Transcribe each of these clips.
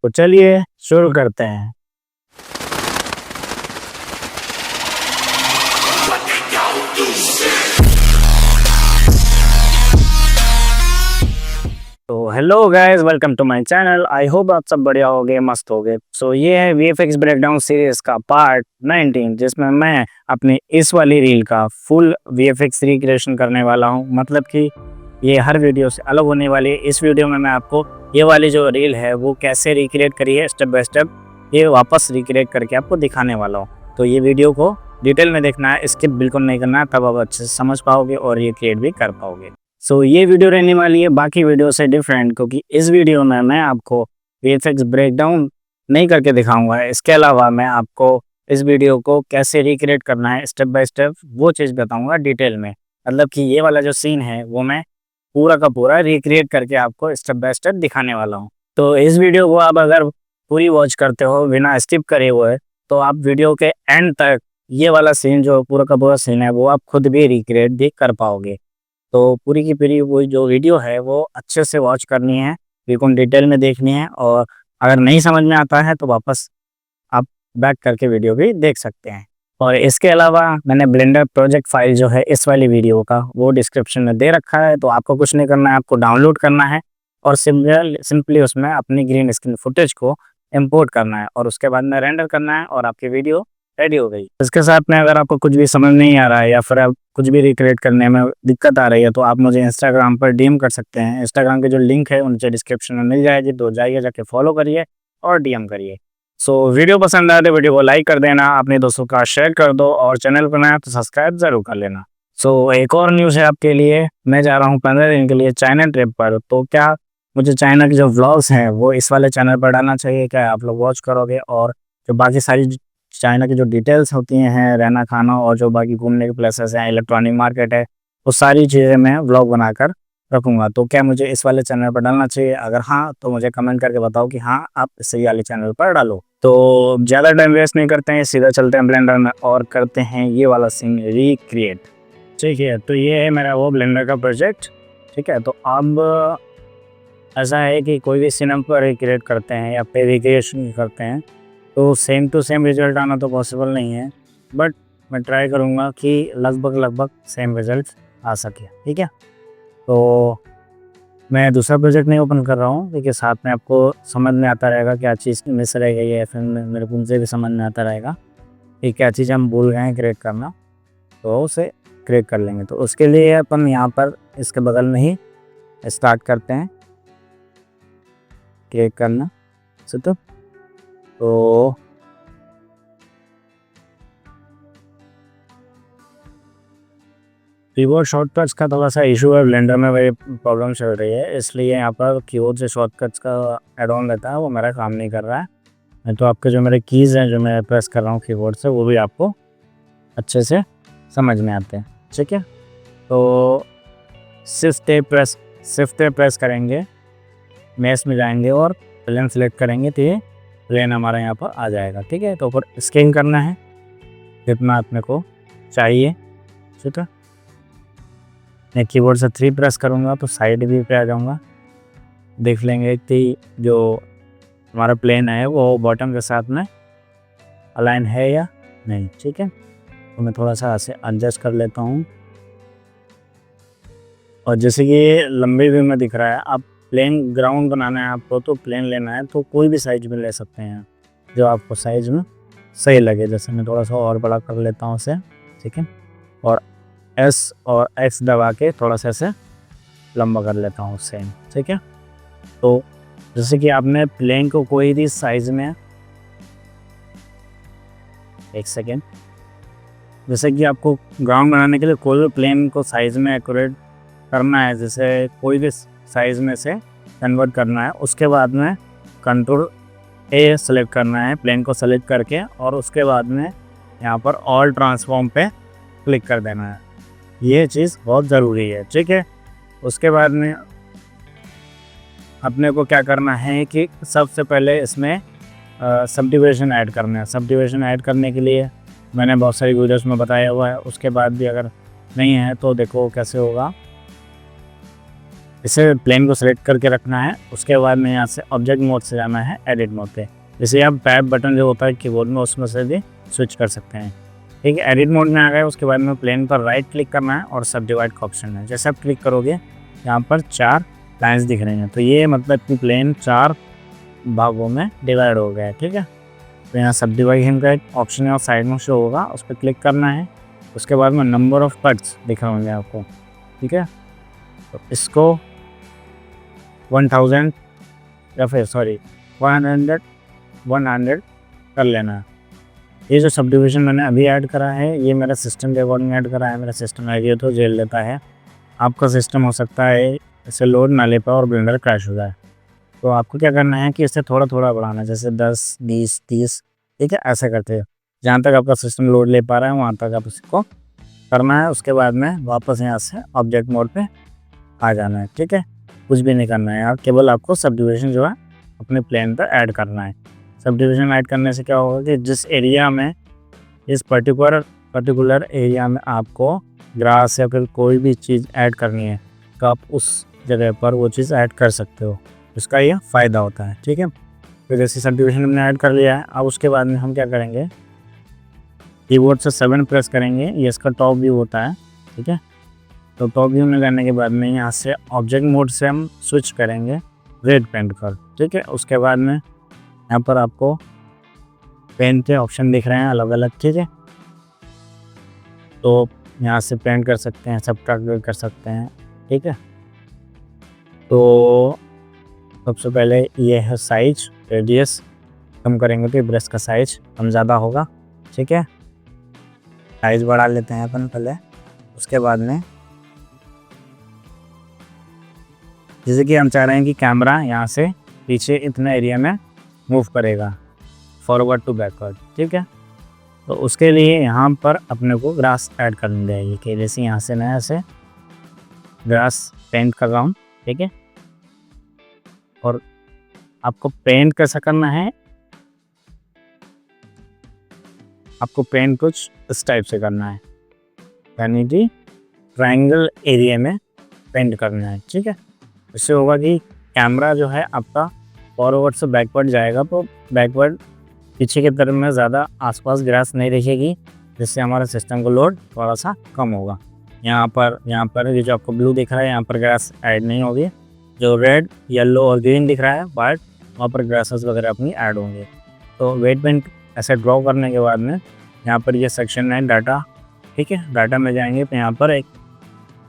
तो चलिए शुरू करते हैं। तो hello guys, welcome to my channel. I hope आप सब बढ़िया होगे, मस्त होगे। सो ये है वीएफएक्स ब्रेकडाउन सीरीज का पार्ट 19, जिसमें मैं अपनी इस वाली रील का फुल वीएफएक्स रिक्रिएशन करने वाला हूं। मतलब कि ये हर वीडियो से अलग होने वाली है। इस वीडियो में मैं आपको ये वाली जो रील है वो कैसे रिक्रिएट करी है स्टेप बाय स्टेप, ये वापस रिक्रिएट करके आपको दिखाने वाला हूँ। तो ये वीडियो को डिटेल में देखना है, स्किप बिल्कुल नहीं करना है, तब आप अच्छे से समझ पाओगे और ये क्रिएट भी कर पाओगे। सो ये वीडियो रहने वाली है बाकी वीडियो से डिफरेंट, क्योंकि इस वीडियो में मैं आपको वीएफएक्स ब्रेकडाउन नहीं करके दिखाऊंगा। इसके अलावा मैं आपको इस वीडियो को कैसे रिक्रिएट करना है स्टेप बाय स्टेप वो चीज़ बताऊंगा डिटेल में। मतलब कि ये वाला जो सीन है वो मैं पूरा का पूरा रिक्रिएट करके आपको स्टेप बाय स्टेप दिखाने वाला हूँ। तो इस वीडियो को आप अगर पूरी वॉच करते हो बिना स्किप करे हुए, तो आप वीडियो के एंड तक ये वाला सीन जो पूरा का पूरा सीन है वो आप खुद भी रिक्रिएट भी कर पाओगे। तो पूरी की पूरी वो जो वीडियो है वो अच्छे से वॉच करनी है, बिल्कुल डिटेल में देखनी है। और अगर नहीं समझ में आता है तो वापस आप बैक करके वीडियो भी देख सकते हैं। और इसके अलावा मैंने ब्लेंडर प्रोजेक्ट फाइल जो है इस वाली वीडियो का वो डिस्क्रिप्शन में दे रखा है, तो आपको कुछ नहीं करना है, आपको डाउनलोड करना है और सिंपली उसमें अपनी ग्रीन स्क्रीन फुटेज को इंपोर्ट करना है और उसके बाद में रेंडर करना है और आपकी वीडियो रेडी हो गई। इसके साथ में अगर आपको कुछ भी समझ नहीं आ रहा है या फिर आप कुछ भी रिक्रिएट करने में दिक्कत आ रही है, तो आप मुझे इंस्टाग्राम पर डीएम कर सकते हैं। इंस्टाग्राम के जो लिंक है उनसे डिस्क्रिप्शन में मिल जाएगी, तो जाइए जाके फॉलो करिए और डीएम करिए। सो वीडियो पसंद आए तो वीडियो को लाइक कर देना, अपने दोस्तों का शेयर कर दो और चैनल पर नया तो सब्सक्राइब जरूर कर लेना। सो एक और न्यूज़ है आपके लिए, मैं जा रहा हूँ 15 दिन के लिए चाइना ट्रिप पर। तो क्या मुझे चाइना के जो व्लॉग्स हैं वो इस वाले चैनल पर डालना चाहिए? क्या आप लोग वॉच करोगे? और जो बाकी सारी चाइना की जो डिटेल्स होती हैं, रहना खाना और जो बाकी घूमने के प्लेसेस हैं, इलेक्ट्रॉनिक मार्केट है, वो सारी चीज़ें मैं व्लॉग बनाकर रखूँगा। तो क्या मुझे इस वाले चैनल पर डालना चाहिए? अगर हाँ तो मुझे कमेंट करके बताओ कि हाँ आप इसी वाले चैनल पर डालो। तो ज़्यादा टाइम वेस्ट नहीं करते हैं, सीधा चलते हैं ब्लेंडर में और करते हैं ये वाला सीन रिक्रिएट। ठीक है, तो ये है मेरा वो ब्लेंडर का प्रोजेक्ट। ठीक है, तो अब ऐसा है कि कोई भी सीन पर रिक्रिएट करते हैं या फिर रिक्रिएशन करते हैं तो सेम टू सेम रिजल्ट आना तो पॉसिबल नहीं है, बट मैं ट्राई करूँगा कि लगभग सेम रिजल्ट आ सके। ठीक है, तो मैं दूसरा प्रोजेक्ट नहीं ओपन कर रहा हूँ क्योंकि साथ में आपको समझ में आता रहेगा क्या चीज़ मिस रह गई है, फिर मेरे को उनसे भी समझ में आता रहेगा कि क्या चीज़ हम भूल गए हैं क्रिएट करना, तो उसे क्रिएट कर लेंगे। तो उसके लिए अपन यहाँ पर इसके बगल में ही स्टार्ट करते हैं क्रिएट करना। तो कीबोर्ड शॉर्टकट्स का थोड़ा सा इशू है, ब्लेंडर में मेरी प्रॉब्लम चल रही है, इसलिए यहाँ पर कीबोर्ड से शॉर्टकट्स का एड ऑन रहता है वो मेरा काम नहीं कर रहा है। तो आपके जो मेरे कीज़ हैं जो मैं प्रेस कर रहा हूँ कीबोर्ड से, वो भी आपको अच्छे से समझ में आते हैं। ठीक है, तो शिफ्ट टे प्रेस करेंगे, मैश में जाएंगे और प्लेन सेलेक्ट करेंगे तो ये प्लेन हमारा यहाँ पर आ जाएगा। ठीक है, तो ऊपर स्कैन करना है जितना अपने को चाहिए। ठीक है, मैं कीबोर्ड से 3 प्रेस करूँगा तो साइड भी पे आ जाऊँगा, देख लेंगे कि जो हमारा प्लेन है वो बॉटम के साथ में अलाइन है या नहीं। ठीक है, तो मैं थोड़ा सा ऐसे एडजस्ट कर लेता हूँ। और जैसे कि ये लंबे व्यू में दिख रहा है, आप प्लेन ग्राउंड बनाना है आपको तो प्लेन लेना है तो कोई भी साइज में ले सकते हैं जो आपको साइज में सही लगे। जैसे मैं थोड़ा सा और बड़ा कर लेता हूँ उसे। ठीक है, और एस और एक्स दबा के थोड़ा सा ऐसे लंबा कर लेता हूँ सेम। ठीक है, तो जैसे कि आपने प्लेन को कोई भी साइज़ में, एक सेकेंड, जैसे कि आपको ग्राउंड बनाने के लिए कोई भी प्लेन को साइज़ में एक्यूरेट करना है, जैसे कोई भी साइज़ में से कन्वर्ट करना है, उसके बाद में कंट्रोल ए सेलेक्ट करना है प्लेन को सेलेक्ट करके, और उसके बाद में यहाँ पर ऑल ट्रांसफॉर्म पे क्लिक कर देना है। ये चीज़ बहुत ज़रूरी है। ठीक है, उसके बाद में अपने को क्या करना है कि सबसे पहले इसमें सब डिविज़न ऐड करना है। सब डिविज़न ऐड करने के लिए मैंने बहुत सारी वीडियोस में बताया हुआ है, उसके बाद भी अगर नहीं है तो देखो कैसे होगा। इसे प्लेन को सिलेक्ट करके रखना है। उसके बाद में यहाँ से ऑब्जेक्ट मोड से जाना है एडिट मोड पे। जैसे आप टैब बटन जो होता है कीबोर्ड में उसमें से भी स्विच कर सकते हैं। ठीक है, एडिट मोड में आ गए। उसके बाद में प्लेन पर राइट क्लिक करना है और सब डिवाइड का ऑप्शन है। जैसे आप क्लिक करोगे यहाँ पर 4 लाइन्स दिख रही हैं, तो ये मतलब कि प्लेन 4 भागों में डिवाइड हो गया है। ठीक है, तो यहाँ सब डिवाइजन का एक ऑप्शन है और साइड में शो होगा, उस पर क्लिक करना है। उसके बाद में नंबर ऑफ कट्स दिख रहे होंगे आपको। ठीक है, तो इसको 1000 या फिर 100 कर लेना है। ये जो सब डिविज़न मैंने अभी ऐड करा है ये मेरा सिस्टम के अकॉर्डिंग ऐड करा है। मेरा सिस्टम आई तो झेल लेता है। आपका सिस्टम हो सकता है इसे लोड ना ले पाए और ब्लेंडर क्रैश हो जाए। तो आपको क्या करना है कि इसे थोड़ा थोड़ा बढ़ाना है, जैसे 10, 20, 30। ठीक है, ऐसे करते हैं जहाँ तक आपका सिस्टम लोड ले पा रहा है वहाँ तक आप इसको करना है। उसके बाद में वापस यहाँ से ऑब्जेक्ट मोड पे आ जाना है। ठीक है, कुछ भी नहीं करना है यार, केवल आपको सब डिविज़न जो है अपने प्लेन पर ऐड करना है। सब डिविज़न ऐड करने से क्या होगा कि जिस एरिया में इस पर्टिकुलर एरिया में आपको ग्रास या फिर कोई भी चीज़ ऐड करनी है तो आप उस जगह पर वो चीज़ ऐड कर सकते हो। इसका ये फ़ायदा होता है। ठीक है, तो जैसे सब डिविज़न हमने ऐड कर लिया है, अब उसके बाद में हम क्या करेंगे, कीबोर्ड से 7 प्रेस करेंगे। ये इसका टॉप व्यू होता है। ठीक है, तो टॉप व्यू में करने के बाद में यहाँ से ऑब्जेक्ट मोड से हम स्विच करेंगे रेड पेंट कर। ठीक है, उसके बाद में यहाँ पर आपको पेंट के ऑप्शन दिख रहे हैं अलग अलग। ठीक है, तो यहाँ से पेंट कर सकते हैं, सब्ट्रैक्ट कर सकते हैं। ठीक है, तो सबसे पहले ये है साइज, रेडियस कम करेंगे तो ब्रश का साइज कम ज़्यादा होगा। ठीक है, साइज बढ़ा लेते हैं अपन पहले। उसके बाद में जैसे कि हम चाह रहे हैं कि कैमरा यहाँ से पीछे इतना एरिया में मूव करेगा फॉरवर्ड टू बैकवर्ड। ठीक है, तो उसके लिए यहाँ पर अपने को ग्रास ऐड करनी रहेगी कि जैसे यहाँ से मैं ऐसे ग्रास पेंट कर रहा हूँ। ठीक है, और आपको पेंट कैसा करना है, आपको पेंट कुछ इस टाइप से करना है, यानी कि ट्रायंगल एरिया में पेंट करना है। ठीक है, इससे होगा कि कैमरा जो है आपका फॉरवर्ड से बैकवर्ड जाएगा, तो बैकवर्ड पीछे की तरफ में ज़्यादा आसपास ग्रास नहीं दिखेगी, जिससे हमारे सिस्टम को लोड थोड़ा सा कम होगा। यहाँ पर ये जो आपको ब्लू दिख रहा है यहाँ पर ग्रास ऐड नहीं होगी। जो रेड, येलो और ग्रीन दिख रहा है वाइट, वहाँ पर ग्रासेस वगैरह अपनी ऐड होंगे। तो वेट पेंट ऐसे ड्रॉ करने के बाद में यहाँ पर ये सेक्शन है डाटा। ठीक है, डाटा में जाएंगे तो यहाँ पर एक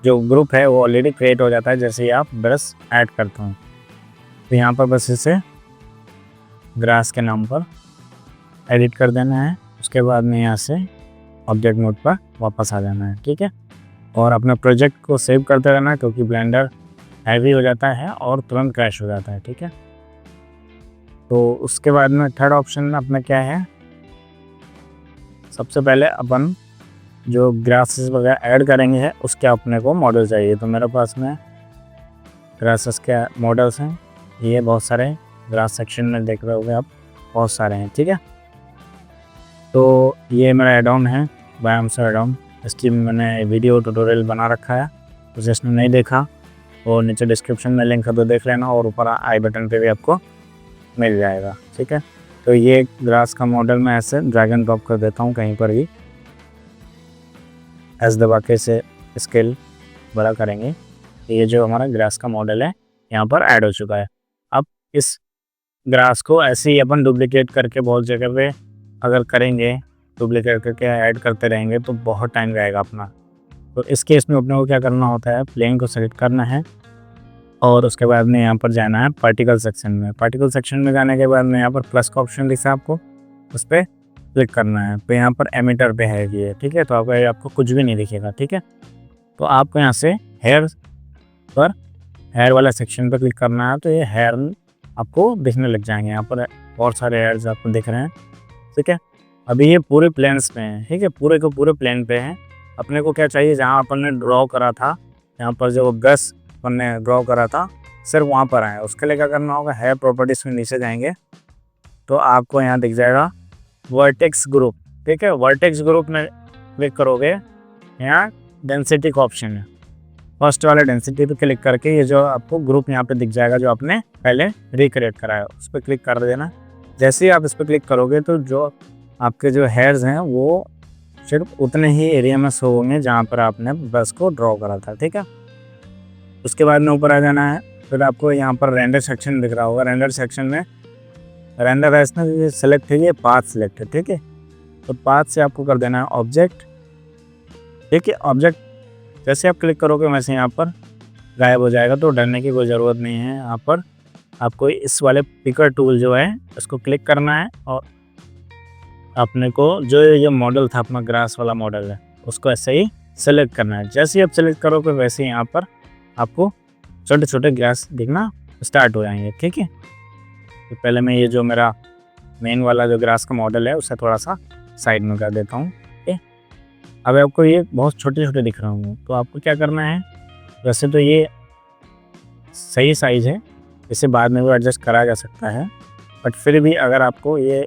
जो ग्रुप है वो ऑलरेडी क्रिएट हो जाता है जैसे ही आप ब्रश ऐड करते हो। तो यहाँ पर बस इसे ग्रास के नाम पर एडिट कर देना है। उसके बाद में यहाँ से ऑब्जेक्ट मोड पर वापस आ जाना है। ठीक है, और अपने प्रोजेक्ट को सेव करते रहना क्योंकि ब्लेंडर हैवी हो जाता है और तुरंत क्रैश हो जाता है। ठीक है, तो उसके बाद में थर्ड ऑप्शन अपना क्या है, सबसे पहले अपन जो ग्रासेस वगैरह ऐड करेंगे उसके अपने को मॉडल चाहिए। तो मेरे पास में ग्रासेस के मॉडल्स हैं, ये बहुत सारे ग्रास सेक्शन में देख रहे होगे आप, बहुत सारे हैं। ठीक है, तो ये मेरा एड ऑन है बायोम्स एड ऑन, इसकी मैंने वीडियो ट्यूटोरियल बना रखा है, तो जिसने नहीं देखा और नीचे डिस्क्रिप्शन में लिंक है तो देख लेना, और ऊपर आई बटन पे भी आपको मिल जाएगा। ठीक है, तो ये ग्रास का मॉडल मैं ऐसे ड्रैग एंड ड्रॉप कर देता हूँ कहीं पर भी, ऐसे दबा के इसे स्केल बड़ा करेंगे। तो ये जो हमारा ग्रास का मॉडल है यहाँ पर ऐड हो चुका है। अब इस ग्रास को ऐसे ही अपन डुप्लीकेट करके बहुत जगह पे अगर करेंगे, डुप्लीकेट करके ऐड करते रहेंगे तो बहुत टाइम जाएगा अपना। तो इस केस में अपने को क्या करना होता है, प्लेन को सेलेक्ट करना है और उसके बाद में यहाँ पर जाना है पार्टिकल सेक्शन में। पार्टिकल सेक्शन में जाने के बाद में यहाँ पर प्लस का ऑप्शन दिखा आपको, उस पर क्लिक करना है। तो यहाँ पर एमिटर पे है ये। ठीक है, तो आपको कुछ भी नहीं दिखेगा। ठीक है, तो आपको यहाँ से हेयर पर हेयर वाला सेक्शन पर क्लिक करना है, तो ये हेयर आपको दिखने लग जाएंगे। यहाँ पर बहुत सारे हेयर्स आपको दिख रहे हैं। ठीक है, अभी ये पूरे प्लेन्स पे हैं। ठीक है, पूरे के पूरे प्लेन पे हैं। अपने को क्या चाहिए, जहाँ अपन ने ड्रॉ करा था, यहाँ पर जो ब्रश अपन ने ड्रॉ करा था सिर्फ वहाँ पर आए। उसके लिए क्या करना होगा, हेयर प्रॉपर्टीज में नीचे जाएंगे तो आपको यहाँ दिख जाएगा वर्टेक्स ग्रुप। ठीक है, वर्टेक्स ग्रुप में क्लिक करोगे, यहाँ डेंसिटी का ऑप्शन है। फर्स्ट वाले डेंसिटी पे क्लिक करके ये जो आपको ग्रुप यहाँ पे दिख जाएगा जो आपने पहले रिक्रिएट कराया, उस पर क्लिक कर देना। जैसे ही आप इस पर क्लिक करोगे तो जो आपके जो हेयर्स हैं वो सिर्फ उतने ही एरिया में शो होंगे जहाँ पर आपने ब्रश को ड्रॉ करा था, ठीक है। उसके बाद में ऊपर आ जाना है, फिर आपको यहाँ पर रेंडर सेक्शन दिख रहा होगा। रेंडर सेक्शन में रेंडर है इसमें ये सेलेक्ट है, ये पाथ सेलेक्ट है, ठीक है। तो पाथ से आपको कर देना है ऑब्जेक्ट, ठीक है। ऑब्जेक्ट जैसे आप क्लिक करोगे वैसे यहाँ पर गायब हो जाएगा, तो डरने की कोई ज़रूरत नहीं है। यहाँ पर आपको इस वाले पिकर टूल जो है उसको क्लिक करना है और अपने को जो ये मॉडल था अपना ग्रास वाला मॉडल है उसको ऐसे ही सेलेक्ट करना है। जैसे ही आप सेलेक्ट करोगे वैसे ही यहाँ पर आपको छोटे छोटे ग्रास दिखना स्टार्ट हो जाएंगे, ठीक है। तो पहले मैं ये जो मेरा मेन वाला जो ग्रास का मॉडल है उसे थोड़ा सा साइड में कर देता हूँ, ठीक है। अब आपको ये बहुत छोटे छोटे दिख रहा हूँ, तो आपको क्या करना है, वैसे तो ये सही साइज़ है, इसे बाद में भी एडजस्ट करा जा सकता है, बट फिर भी अगर आपको ये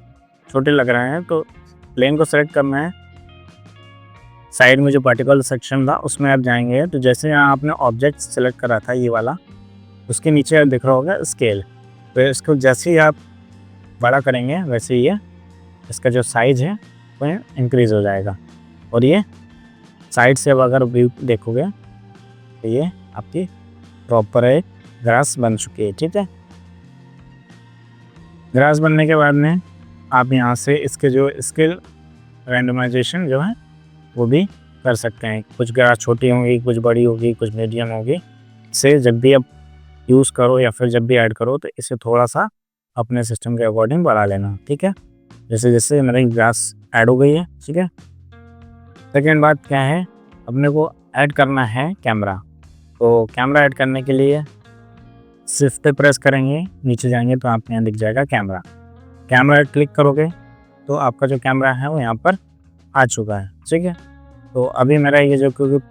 छोटे लग रहे हैं तो प्लेन को सेलेक्ट करना है। साइड में जो पार्टिकल सेक्शन था उसमें आप जाएंगे, तो जैसे यहाँ आपने ऑब्जेक्ट सेलेक्ट करा था ये वाला, उसके नीचे दिख रहा होगा स्केल, तो इसको जैसे ही आप बड़ा करेंगे वैसे ही इसका जो साइज़ है वो इंक्रीज़ हो जाएगा। और ये साइड से अब अगर व्यू देखोगे तो ये आपकी प्रॉपर एक ग्रास बन चुकी है, ठीक है। ग्रास बनने के बाद में आप यहाँ से इसके जो स्केल रैंडमाइजेशन जो है वो भी कर सकते हैं। कुछ ग्रास छोटी होंगी, कुछ बड़ी होगी, कुछ मीडियम होगी। से जब भी आप यूज़ करो या फिर जब भी ऐड करो तो इसे थोड़ा सा अपने सिस्टम के अकॉर्डिंग बढ़ा लेना, ठीक है। जैसे जैसे मेरी ग्रास ऐड हो गई है, ठीक है। सेकेंड बात क्या है, अपने को ऐड करना है कैमरा। तो कैमरा ऐड करने के लिए शिफ्ट पे प्रेस करेंगे, नीचे जाएंगे तो आपके यहाँ दिख जाएगा कैमरा। कैमरा क्लिक करोगे तो आपका जो कैमरा है वो यहाँ पर आ चुका है, ठीक है। तो अभी मेरा ये जो, क्योंकि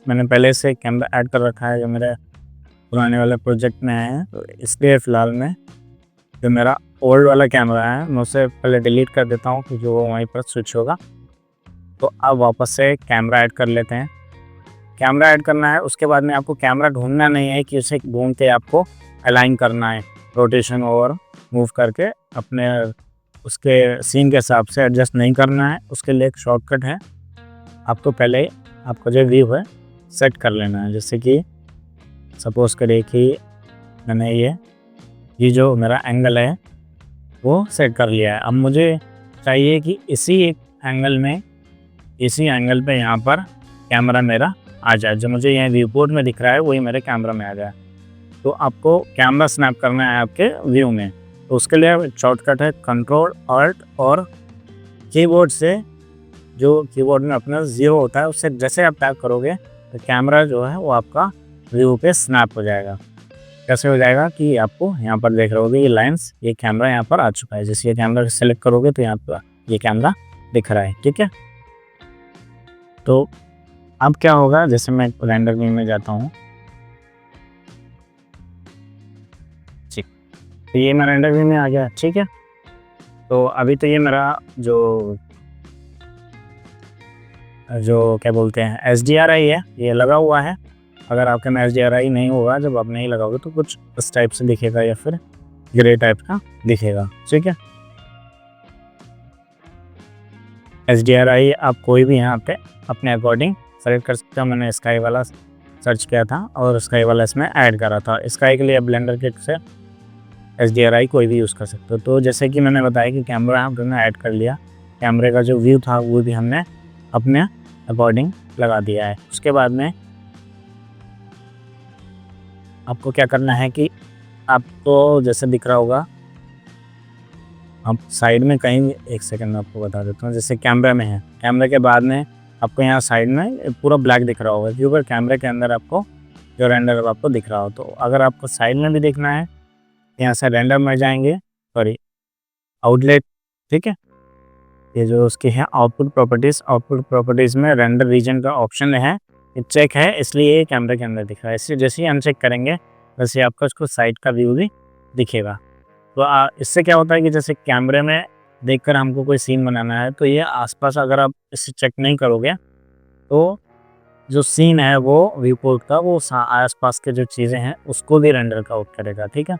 मैंने पहले से कैमरा ऐड कर रखा है जो मेरे पुराने वाले प्रोजेक्ट में है, तो इसलिए फ़िलहाल में जो मेरा ओल्ड वाला कैमरा है मैं उसे पहले डिलीट कर देता हूँ क्योंकि वो वहीं पर स्विच होगा। तो अब वापस से कैमरा ऐड कर लेते हैं। कैमरा ऐड करना है, उसके बाद में आपको कैमरा ढूंढना नहीं है कि उसे घूम के आपको अलाइन करना है, रोटेशन और मूव करके अपने उसके सीन के हिसाब से एडजस्ट नहीं करना है। उसके लिए एक शॉर्टकट है, आपको पहले आपका जो व्यू है सेट कर लेना है। जैसे कि सपोज़ करिए कि मैंने ये जो मेरा एंगल है वो सेट कर लिया है। अब मुझे चाहिए कि इसी एंगल पे यहाँ पर कैमरा मेरा आ जाए, जो मुझे यहाँ व्यू पोर्ट में दिख रहा है वही मेरे कैमरा में आ जाए। तो आपको कैमरा स्नैप करना है आपके व्यू में, तो उसके लिए शॉर्टकट है कंट्रोल ऑल्ट और कीबोर्ड से, जो कीबोर्ड में अपना 0 होता है उससे जैसे आप टैप करोगे तो कैमरा जो है वो आपका व्यू पे स्नैप हो जाएगा। कैसे हो जाएगा कि आपको यहाँ पर देख रहे होगे ये लाइंस, ये कैमरा यहाँ पर आ चुका है। जैसे ये कैमरा सेलेक्ट करोगे तो यहाँ पर ये कैमरा दिख रहा है, ठीक है। तो अब क्या होगा, जैसे मैं रेंडर व्यू में जाता हूँ, ठीक, तो ये मेरा रेंडर व्यू में आ गया, ठीक है। तो अभी तो ये मेरा जो क्या बोलते हैं HDRI है, ये लगा हुआ है। अगर आपके में HDRI नहीं होगा, जब आप नहीं लगाओगे तो कुछ इस टाइप से दिखेगा या फिर ग्रे टाइप का दिखेगा, ठीक है। HDRI आप कोई भी यहाँ पे अपने अकॉर्डिंग सेलेक्ट कर सकते हो। मैंने स्काई वाला सर्च किया था और स्काई वाला इसमें ऐड करा था। स्काई के लिए ब्लेंडर किट से HDRI कोई भी यूज़ कर सकते हो। तो जैसे कि मैंने बताया कि कैमरा हमने ऐड कर लिया, कैमरे का जो व्यू था वो भी हमने अपने अकॉर्डिंग लगा दिया है। उसके बाद में आपको क्या करना है कि आपको जैसे दिख रहा होगा, आप साइड में कहीं, एक सेकंड में आपको बता देता हूँ। जैसे कैमरा में है, कैमरे के बाद में आपको यहाँ साइड में पूरा ब्लैक दिख रहा होगा क्योंकि कैमरे के अंदर आपको जो रेंडर आपको दिख रहा हो। तो अगर आपको साइड में भी देखना है, यहाँ से रेंडर में जाएंगे, सॉरी आउटलेट, ठीक है। ये जो उसके है आउटपुट प्रॉपर्टीज़ में रेंडर रीजन का ऑप्शन है, ये चेक है, इसलिए ये कैमरे के अंदर दिख रहा है। इसलिए जैसे ही अनचेक करेंगे वैसे आपका उसको साइड का व्यू भी दिखेगा। तो इससे क्या होता है कि जैसे कैमरे में देखकर हमको कोई सीन बनाना है तो ये आसपास अगर आप इसे चेक नहीं करोगे तो जो सीन है वो व्यू पोर्ट का वो आसपास के जो चीज़ें हैं उसको भी रेंडर का आउट करेगा, ठीक है।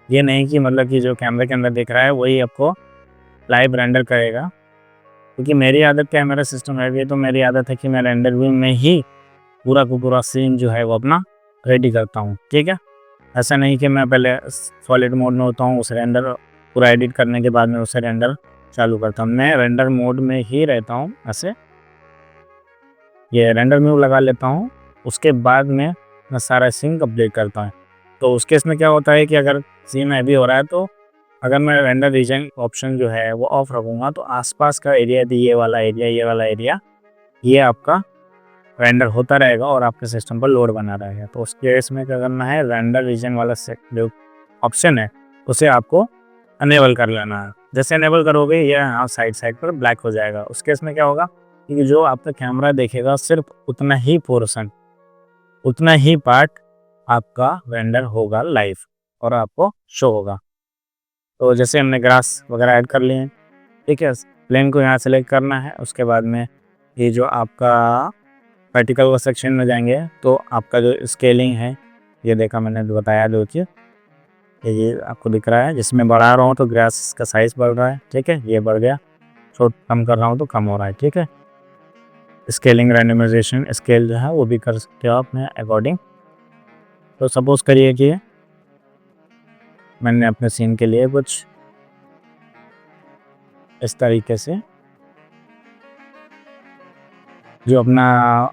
ये नहीं कि मतलब कि जो कैमरे के अंदर दिख रहा है वही आपको लाइव रेंडर करेगा, क्योंकि मेरी आदत क्या है, मेरा सिस्टम है ये, तो मेरी आदत है कि मैं रेंडर व्यू में ही पूरा का पूरा सीन जो है वो अपना रेडी करता हूँ, ठीक है। ऐसा नहीं कि मैं पहले सॉलिड मोड में होता हूँ, उस रेंडर पूरा एडिट करने के बाद में उसे रेंडर चालू करता हूँ। मैं रेंडर मोड में ही रहता हूँ, ऐसे ये रेंडर व्यू लगा लेता हूँ, उसके बाद में मैं सारा सीन कंप्लीट करता हूँ। तो उस केस में क्या होता है कि अगर सीन हैवी हो रहा है तो अगर मैं रेंडर रीजन ऑप्शन जो है वो ऑफ रखूँगा तो आसपास का एरिया, ये वाला एरिया ये आपका रेंडर होता रहेगा और आपके सिस्टम पर लोड बना रहेगा। तो उस केस में क्या करना है, रेंडर रीजन वाला जो ऑप्शन है उसे आपको अनेबल कर लेना है। जैसे अनेबल करोगे ये यहाँ साइड पर ब्लैक हो जाएगा। उस केस में क्या होगा कि जो आपका कैमरा देखेगा सिर्फ उतना ही पोर्शन, उतना ही पार्ट आपका रेंडर होगा लाइव और आपको शो होगा। तो जैसे हमने ग्रास वगैरह ऐड कर लिए हैं, ठीक है, प्लेन को यहाँ सेलेक्ट करना है। उसके बाद में ये जो आपका वर्टिकल सेक्शन में जाएंगे तो आपका जो स्केलिंग है, ये देखा मैंने बताया जो चीज़, ये आपको दिख रहा है। जिसमें बढ़ा रहा हूँ तो ग्रास का साइज़ बढ़ रहा है, ठीक है, ये बढ़ गया। छोट कम कर रहा हूँ तो कम हो रहा है, ठीक है। स्केलिंग रैंडमाइजेशन स्केल जो है वो भी कर सकते हो अपने अकॉर्डिंग। तो सपोज़ करिए कि मैंने अपने सीन के लिए कुछ इस तरीके से जो अपना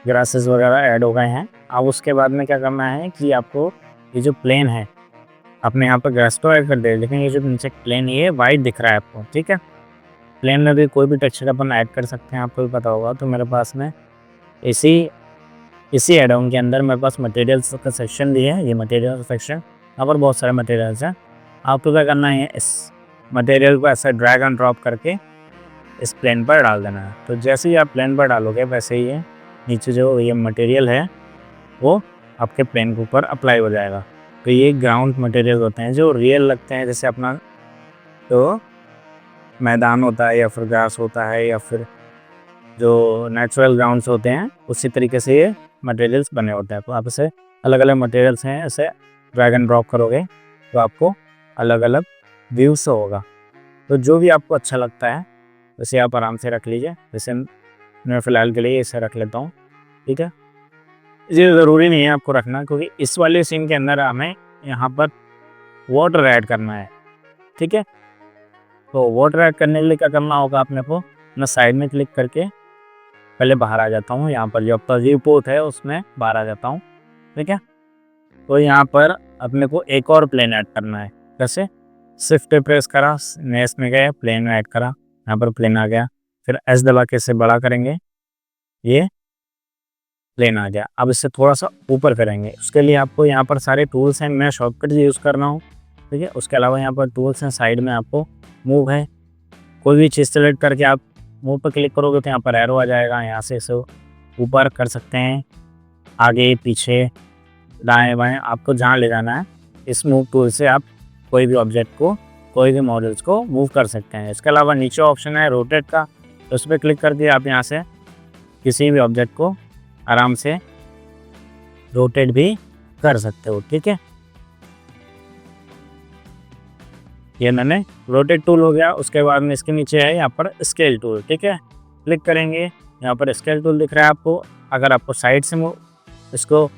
ग्रासेस वगैरह ऐड हो गए हैं। अब उसके बाद में क्या करना है कि आपको ये जो प्लेन है अपने यहाँ पर ग्रास तो ऐड कर दे, लेकिन ये जो नीचे प्लेन ये वाइट दिख रहा है आपको, ठीक है। प्लेन में भी कोई भी टेक्सचर अपन ऐड कर सकते हैं, आपको भी पता होगा। तो मेरे पास में इसी एड ऑन के अंदर मेरे पास मटेरियल्स का सेक्शन भी है। ये मटेरियल सेक्शन, यहाँ पर बहुत सारे मटेरियल्स हैं। आपको क्या करना है, इस मटेरियल को ऐसा ड्रैग एंड ड्रॉप करके इस प्लेन पर डाल देना है। तो जैसे ही आप प्लेन पर डालोगे वैसे ही ये नीचे जो ये मटेरियल है वो आपके प्लेन के ऊपर अप्लाई हो जाएगा। तो ये ग्राउंड मटेरियल होते हैं जो रियल लगते हैं, जैसे अपना तो मैदान होता है या फिर घास होता है या फिर जो नेचुरल ग्राउंड्स होते हैं, उसी तरीके से ये मटेरियल्स बने होते हैं। तो आप इसे अलग अलग मटेरियल्स हैं, ऐसे ड्रैग एंड ड्रॉप करोगे तो आपको अलग अलग व्यूज़ होगा। तो जो भी आपको अच्छा लगता है वैसे आप आराम से रख लीजिए। जैसे मैं फ़िलहाल के लिए इसे रख लेता हूँ, ठीक है। ये ज़रूरी नहीं है आपको रखना, क्योंकि इस वाले सीन के अंदर हमें यहाँ पर वाटर ऐड करना है, ठीक है। तो वाटर ऐड करने के लिए क्या करना होगा, अपने को मैं साइड में क्लिक करके पहले बाहर आ जाता हूँ। यहाँ पर जो आपका व्यू पोर्ट है उसमें बाहर आ जाता हूँ, ठीक है। तो यहाँ पर अपने को एक और प्लेन ऐड करना है। कैसे, शिफ्ट प्रेस करा, नेक्स में गए, प्लेन में ऐड करा, यहाँ पर प्लेन आ गया। फिर एस दबा के इसे बड़ा करेंगे, ये प्लेन आ गया। अब इससे थोड़ा सा ऊपर करेंगे। उसके लिए आपको यहाँ पर सारे टूल्स हैं, मैं शॉर्टकट यूज़ कर रहा हूँ, ठीक है। उसके अलावा यहाँ पर टूल्स हैं, साइड में आपको मूव है, कोई भी चीज़ सेलेक्ट करके आप मूव पर क्लिक करोगे तो यहाँ पर एरो आ जाएगा। यहाँ से इसे ऊपर कर सकते हैं, आगे पीछे दाएं बाएं, आपको जहाँ ले जाना है इस मूव टूल से आप कोई भी ऑब्जेक्ट को, कोई भी मॉडल्स को मूव कर सकते हैं। इसके अलावा नीचे ऑप्शन है रोटेट का, तो उस पर क्लिक करके आप यहाँ से किसी भी ऑब्जेक्ट को आराम से रोटेट भी कर सकते हो, ठीक है। ये मैंने रोटेट टूल हो गया। उसके बाद में इसके नीचे है यहाँ पर स्केल टूल, ठीक है। क्लिक करेंगे, यहाँ पर स्केल टूल दिख रहा है आपको। अगर आपको साइड से इसको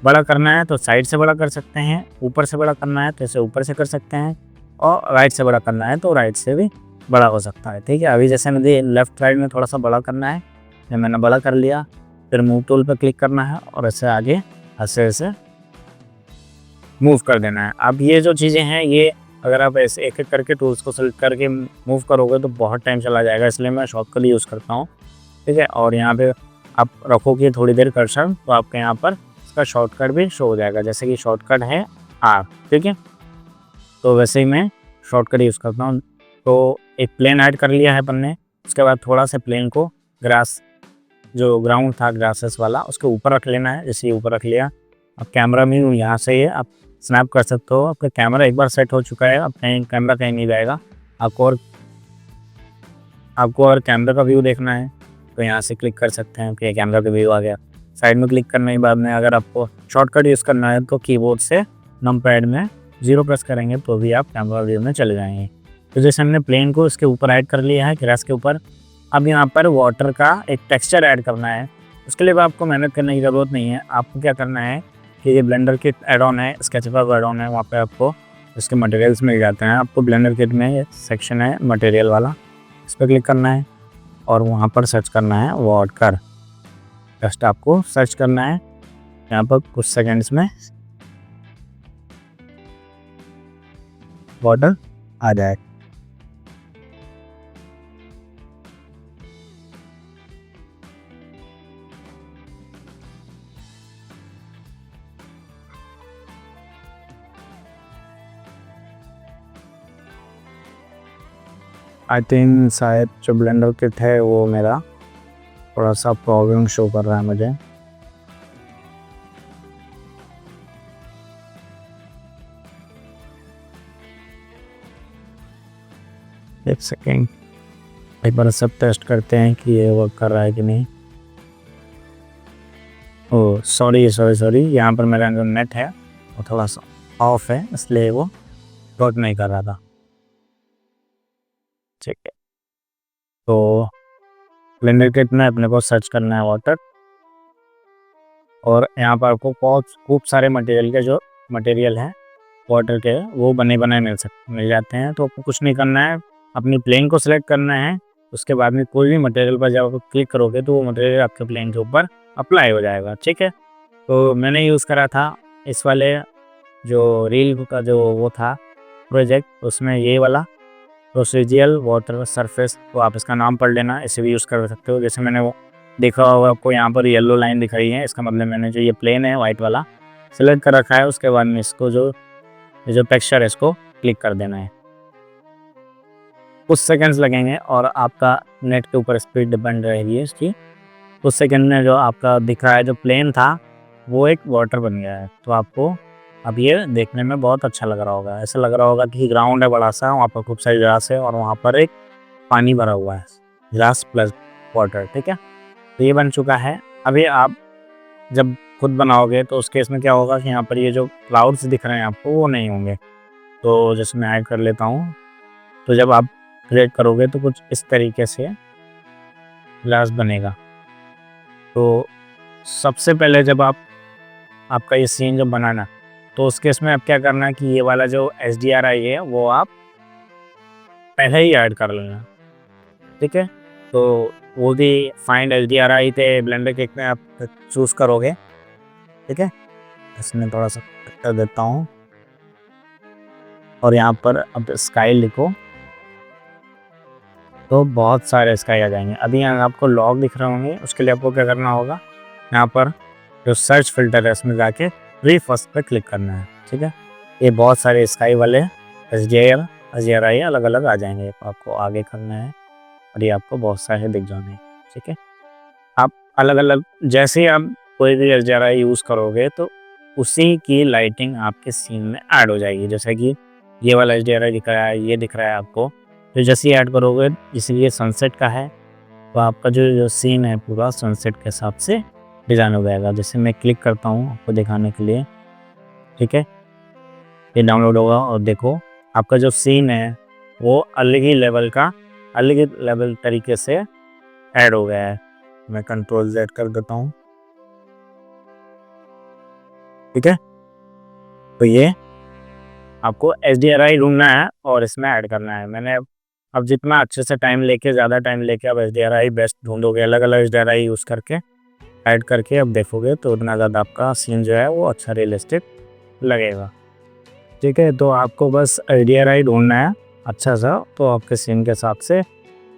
बड़ा करना है तो साइड से बड़ा कर सकते हैं, ऊपर से बड़ा करना है तो इसे ऊपर से कर सकते हैं, और राइट से बड़ा करना है तो राइट से भी बड़ा हो सकता है, ठीक है। अभी जैसे मुझे लेफ्ट साइड में थोड़ा सा बड़ा करना है, तो मैंने बड़ा कर लिया। फिर मूव टूल पर क्लिक करना है और ऐसे आगे ऐसे मूव कर देना है। अब ये जो चीज़ें हैं ये अगर आप ऐसे एक एक करके टूल्स को सेलेक्ट करके मूव करोगे तो बहुत टाइम चला जाएगा, इसलिए मैं शॉर्टकट यूज़ करता हूँ, ठीक है। और यहाँ पे आप रखोगे थोड़ी देर कर्सर तो आपके यहाँ पर इसका शॉर्टकट भी शो हो जाएगा। जैसे कि शॉर्टकट है आर, ठीक है। तो वैसे ही मैं शॉर्टकट यूज़ करता हूँ। तो एक प्लेन ऐड कर लिया है अपन ने। उसके बाद थोड़ा सा प्लेन को ग्रास जो ग्राउंड था ग्रासेस वाला उसके ऊपर रख लेना है। जैसे ये ऊपर रख लिया, अब कैमरा में यहाँ से ये आप स्नैप कर सकते हो। आपका कैमरा एक बार सेट हो चुका है, अब कहीं कैमरा कहीं नहीं जाएगा। आपको और कैमरा का व्यू देखना है तो यहाँ से क्लिक कर सकते हैं कि कैमरा का व्यू आ गया। साइड में क्लिक करने के बाद में अगर आपको शॉर्टकट यूज़ करना है तो कीबोर्ड से नंपैड में 0 प्रेस करेंगे तो भी आप कैमरा व्यू में चले जाएंगे। तो जैसे हमने प्लेन को इसके ऊपर ऐड कर लिया है ग्रास के ऊपर, अब यहाँ पर वाटर का एक टेक्सचर ऐड करना है। उसके लिए आपको मेहनत करने की ज़रूरत नहीं है। आपको क्या करना है कि ये ब्लेंडर किट ऐड ऑन है, स्केचअप ऐड ऑन है, वहाँ पे आपको इसके मटेरियल्स मिल जाते हैं। आपको ब्लेंडर किट में सेक्शन है मटेरियल वाला, इस पर क्लिक करना है और वहाँ पर सर्च करना है वाटर। जस्ट आपको सर्च करना है, यहाँ पर कुछ सेकंड्स में वाटर आ जाए। आई थिंक शायद जो ब्लेंडर किट है वो मेरा थोड़ा सा प्रॉब्लम शो कर रहा है मुझे। एक सेकेंड, एक बार सब टेस्ट करते हैं कि ये वर्क कर रहा है कि नहीं। ओह सॉरी, यहाँ पर मेरा जो नेट है वो थोड़ा सा ऑफ है, इसलिए वो वर्क नहीं कर रहा था। ठीक है, तो ब्लेंडर किट में अपने को सर्च करना है वाटर, और यहाँ पर आपको खूब सारे मटेरियल हैं वाटर के, वो बने बनाए मिल जाते हैं। तो आपको कुछ नहीं करना है, अपनी प्लेन को सिलेक्ट करना है। उसके बाद में कोई भी मटेरियल पर जब आप क्लिक करोगे तो वो मटेरियल आपके प्लेन के ऊपर अप्लाई हो जाएगा। ठीक है, तो मैंने यूज़ करा था इस वाले जो रील का जो वो था प्रोजेक्ट, उसमें ये वाला प्रोसीजियल वाटर सरफेस, तो आप इसका नाम पढ़ लेना, इसे भी यूज़ कर सकते हो। जैसे मैंने वो देखा होगा आपको, यहाँ पर येलो लाइन दिख रही है, इसका मतलब मैंने जो ये प्लेन है वाइट वाला सिलेक्ट कर रखा है। उसके बाद में इसको जो टेक्सचर है इसको क्लिक कर देना है। कुछ सेकंड्स लगेंगे और आपका नेट के ऊपर स्पीड डिपेंड रहेगी इसकी। कुछ सेकंड में जो आपका दिख रहा है जो प्लेन था वो एक वाटर बन गया है। तो आपको अब ये देखने में बहुत अच्छा लग रहा होगा, ऐसा लग रहा होगा कि ग्राउंड है बड़ा सा, वहाँ पर खूब सारी ग्रास है और वहाँ पर एक पानी भरा हुआ है, ग्रास प्लस वाटर। ठीक है, तो ये बन चुका है। अभी आप जब खुद बनाओगे तो उस केस में क्या होगा कि यहाँ पर ये जो क्लाउड्स दिख रहे हैं आपको वो नहीं होंगे। तो जैसे मैं ऐड कर लेता हूँ, तो जब आप क्रिएट करोगे तो कुछ इस तरीके से ग्लास बनेगा। तो सबसे पहले जब आपका ये सीन जब बनाना, तो उस केस में आप क्या करना है कि ये वाला जो HDRI है वो आप पहले ही ऐड कर लेना। ठीक है, तो वो भी फाइंड HDRI थे ब्लेंडर किट में आप चूज़ करोगे। ठीक है, इसमें थोड़ा सा कर देता हूँ और यहाँ पर अब स्काई लिखो तो बहुत सारे स्काई आ जाएंगे। अभी यहाँ आपको लॉग दिख रहे होंगे, उसके लिए आपको क्या करना होगा, यहाँ पर जो सर्च फिल्टर है इसमें जाके फ्री फर्स्ट पे क्लिक करना है। ठीक है, ये बहुत सारे स्काई वाले HDRI अलग अलग आ जाएंगे, आपको आगे करना है और ये आपको बहुत सारे दिख जाएंगे। ठीक है, आप अलग अलग जैसे ही आप कोई भी HDRI यूज़ करोगे तो उसी की लाइटिंग आपके सीन में ऐड हो जाएगी। जैसे कि ये वाला HDRI दिख रहा है, ये दिख रहा है आपको, तो जैसे ही ऐड करोगे, इसलिए सनसेट का है तो आपका जो सीन है पूरा सनसेट के हिसाब से डिज़ाइन हो जाएगा। जैसे मैं क्लिक करता हूँ आपको दिखाने के लिए। ठीक है, ये डाउनलोड होगा और देखो आपका जो सीन है वो अलग ही लेवल तरीके से ऐड हो गया है। मैं Ctrl+Z कर देता हूँ। ठीक है, तो ये आपको HDRI ढूंढना है और इसमें ऐड करना है। मैंने अब जितना अच्छे से ज़्यादा टाइम लेके अब HDRI बेस्ट ढूंढोगे, अलग अलग HDRI यूज़ करके ऐड करके अब देखोगे तो उतना ज़्यादा आपका सीन जो है वो अच्छा रियलिस्टिक लगेगा। ठीक है, तो आपको बस HDRI ढूंढना है अच्छा सा, तो आपके सीन के हिसाब से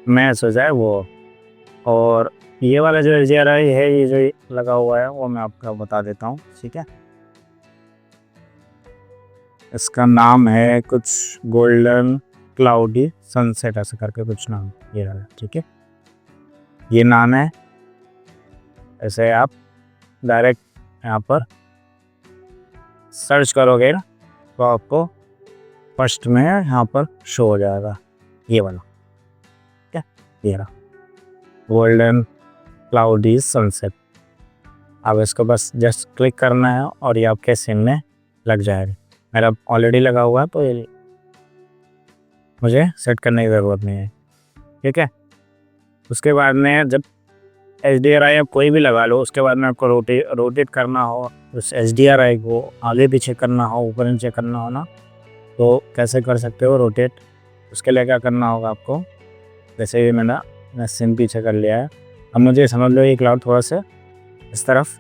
मैच हो जाए वो। और ये वाला जो HDRI है, ये जो लगा हुआ है वो मैं आपको बता देता हूँ। ठीक है, इसका नाम है कुछ गोल्डन क्लाउडी सनसेट ऐसा करके कुछ नाम ये वाला। ठीक है, ये नाम है। ऐसे आप डायरेक्ट यहाँ पर सर्च करोगे ना तो आपको फर्स्ट में यहाँ पर शो हो जाएगा ये वाला। ठीक है, ये रहा गोल्डन क्लाउडी सनसेट। अब इसको बस जस्ट क्लिक करना है और ये आपके सीन में लग जाएगा। मेरा ऑलरेडी लगा हुआ है तो ये मुझे सेट करने की ज़रूरत नहीं है, ठीक है। उसके बाद में जब HDRI आप कोई भी लगा लो, उसके बाद में आपको रोटेट करना हो, उस HDRI को आगे पीछे करना हो, ऊपर नीचे करना हो ना, तो कैसे कर सकते हो रोटेट। उसके लिए क्या करना होगा आपको, जैसे ये मैंने सीन पीछे कर लिया है। अब मुझे समझ लो ये क्लाउड थोड़ा सा इस तरफ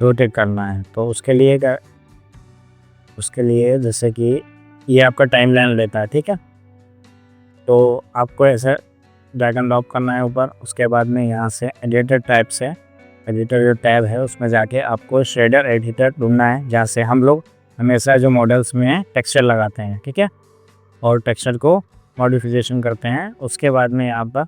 रोटेट करना है, तो उसके लिए जैसे कि ये आपका टाइमलाइन लेता है, ठीक है। तो आपको ऐसे ड्रैग एंड ड्रॉप करना है ऊपर। उसके बाद में यहाँ से एडिटर जो टैब है उसमें जाके आपको शेडर एडिटर ढूंढना है, जहाँ से हम लोग हमेशा जो मॉडल्स में टेक्सचर लगाते हैं, ठीक है, और टेक्सचर को मॉडिफिकेशन करते हैं। उसके बाद में यहाँ पर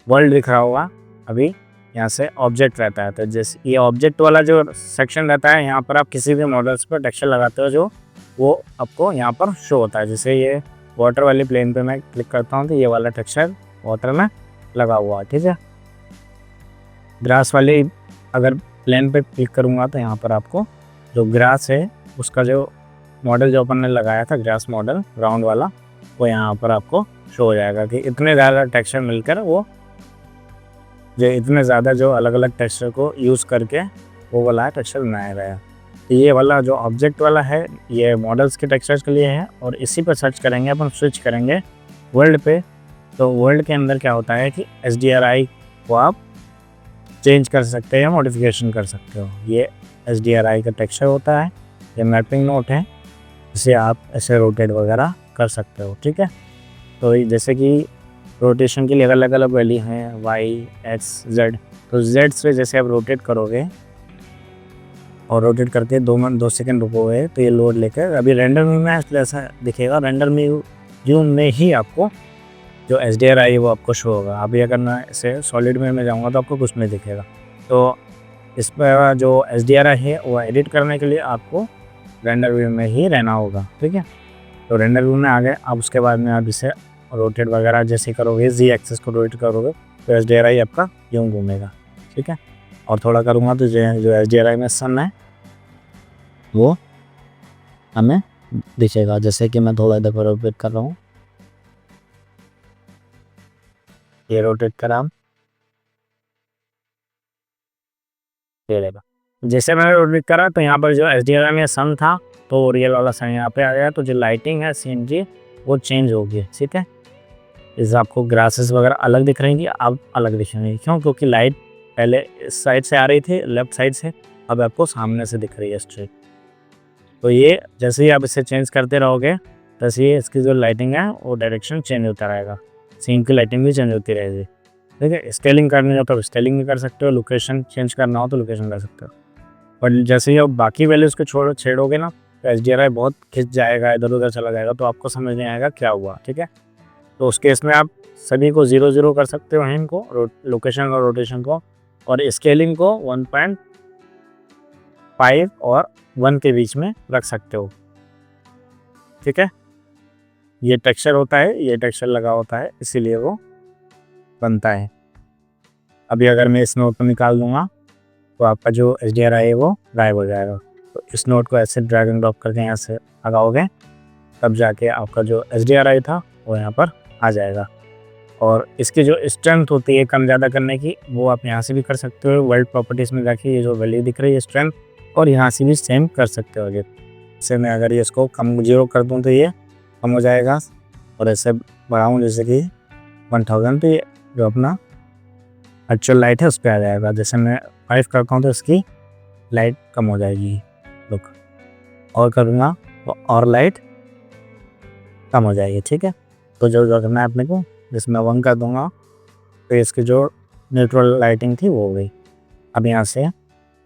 वर्ल्ड दिख रहा होगा, अभी यहाँ से ऑब्जेक्ट रहता है। तो जैसे ये ऑब्जेक्ट वाला जो सेक्शन रहता है, यहाँ पर आप किसी भी मॉडल्स पर टेक्सचर लगाते हो जो वो आपको यहाँ पर शो होता है। जैसे ये वाटर वाली प्लेन पे मैं क्लिक करता हूँ तो ये वाला टेक्सचर वाटर में लगा हुआ है, ठीक है। ग्रास वाली अगर प्लेन पे क्लिक करूँगा तो यहाँ पर आपको जो ग्रास है उसका जो मॉडल जो अपन ने लगाया था, ग्रास मॉडल राउंड वाला, वो यहाँ पर आपको शो हो जाएगा कि इतने ज़्यादा टेक्सचर मिलकर वो जो इतने ज़्यादा जो अलग अलग टेक्सचर को यूज़ करके वो वाला टेक्सचर बनाया गया। तो ये वाला जो ऑब्जेक्ट वाला है ये मॉडल्स के टेक्सचर्स के लिए है, और इसी पर सर्च करेंगे अपन, स्विच करेंगे वर्ल्ड पे। तो वर्ल्ड के अंदर क्या होता है कि HDRI को आप चेंज कर सकते हैं या मॉडिफिकेशन कर सकते हो। ये HDRI का टेक्सचर होता है, ये मैपिंग नोट है, इसे आप ऐसे रोटेट वगैरह कर सकते हो, ठीक है। तो जैसे कि रोटेशन के लिए अलग अलग वैल्यू हैं Y, X, Z। तो Z से जैसे आप रोटेट करोगे और रोटेट करके 2 सेकंड रुकोगे तो ये लोड लेकर अभी रेंडर व्यू में ऐसा दिखेगा। रेंडर व्यू में ही आपको जो HDRI है वो आपको शो होगा। अभी अगर मैं इसे सॉलिड में जाऊँगा तो आपको कुछ नहीं दिखेगा। तो इस पर जो HDRI है वो एडिट करने के लिए आपको रेंडर व्यू में ही रहना होगा, ठीक है। तो रेंडर व्यू में आ गए। अब उसके बाद में आप इसे रोटेट वगैरह जैसे करोगे, Z एक्सेस को रोटेट करोगे तो HDRI आपका यूँ घूमेगा, ठीक है। और थोड़ा करूँगा तो जो HDRI में सन है वो हमें दिखेगा। जैसे कि मैं थोड़ा इधर रोटेट कर रहा हूँ, ये रोटेट करा रहेगा। जैसे मैंने रोटेट करा तो यहाँ पर जो HDRI में सन था तो रियल वाला सन यहाँ पे आ गया। तो जो लाइटिंग है CNG वो चेंज होगी, ठीक है। इस आपको ग्रासेस वगैरह अलग दिख रही थी, अब अलग दिख रही है। क्यों? क्योंकि लाइट पहले इस साइड से आ रही थी, लेफ्ट साइड से, अब आपको सामने से दिख रही है स्ट्रेट। तो ये जैसे ही आप इसे चेंज करते रहोगे तैसे ही इसकी जो लाइटिंग है वो डायरेक्शन चेंज होता रहेगा, सीन की लाइटिंग भी चेंज होती रहेगी, ठीक है। स्केलिंग करनी हो तो स्केलिंग भी कर सकते हो, लोकेशन चेंज करना हो तो लोकेशन कर सकते हो। पर जैसे ही आप बाकी वैल्यूज़ को छेड़ोगे ना तो HDRI बहुत खिंच जाएगा, इधर उधर चला जाएगा, तो आपको समझ नहीं आएगा क्या हुआ, ठीक है। तो उस केस में आप सभी को 0 कर सकते हो, इनको लोकेशन और रोटेशन को, और स्केलिंग को 1.5 और 1 के बीच में रख सकते हो, ठीक है। ये टेक्सचर होता है, ये टेक्सचर लगा होता है, इसीलिए वो बनता है। अभी अगर मैं इस नोट को निकाल दूंगा तो आपका जो HDRI है वो गायब हो जाएगा। तो इस नोट को ऐसे ड्रैग एंड ड्रॉप करके यहाँ से लगाओगे तब जाके आपका जो HDRI था वो यहाँ पर आ जाएगा। और इसकी जो स्ट्रेंथ होती है कम ज़्यादा करने की, वो आप यहाँ से भी कर सकते हो। वर्ल्ड प्रॉपर्टीज़ में जाके ये जो वैल्यू दिख रही है स्ट्रेंथ, और यहाँ से भी सेम कर सकते हो। जैसे मैं अगर ये इसको कम 0 कर दूँ तो ये कम हो जाएगा, और ऐसे बढ़ाऊँ जैसे कि 1000 तो ये जो अपना एक्चुअल लाइट है उस पर आ जाएगा। जैसे मैं 5 करता हूँ तो इसकी लाइट कम हो जाएगी, लुक, और करूँगा तो और लाइट कम हो जाएगी, ठीक है। तो जो करना है अपने को, जिसमें 1 कर दूँगा तो इसकी जो नेचुरल लाइटिंग थी वो हो गई। अब यहाँ से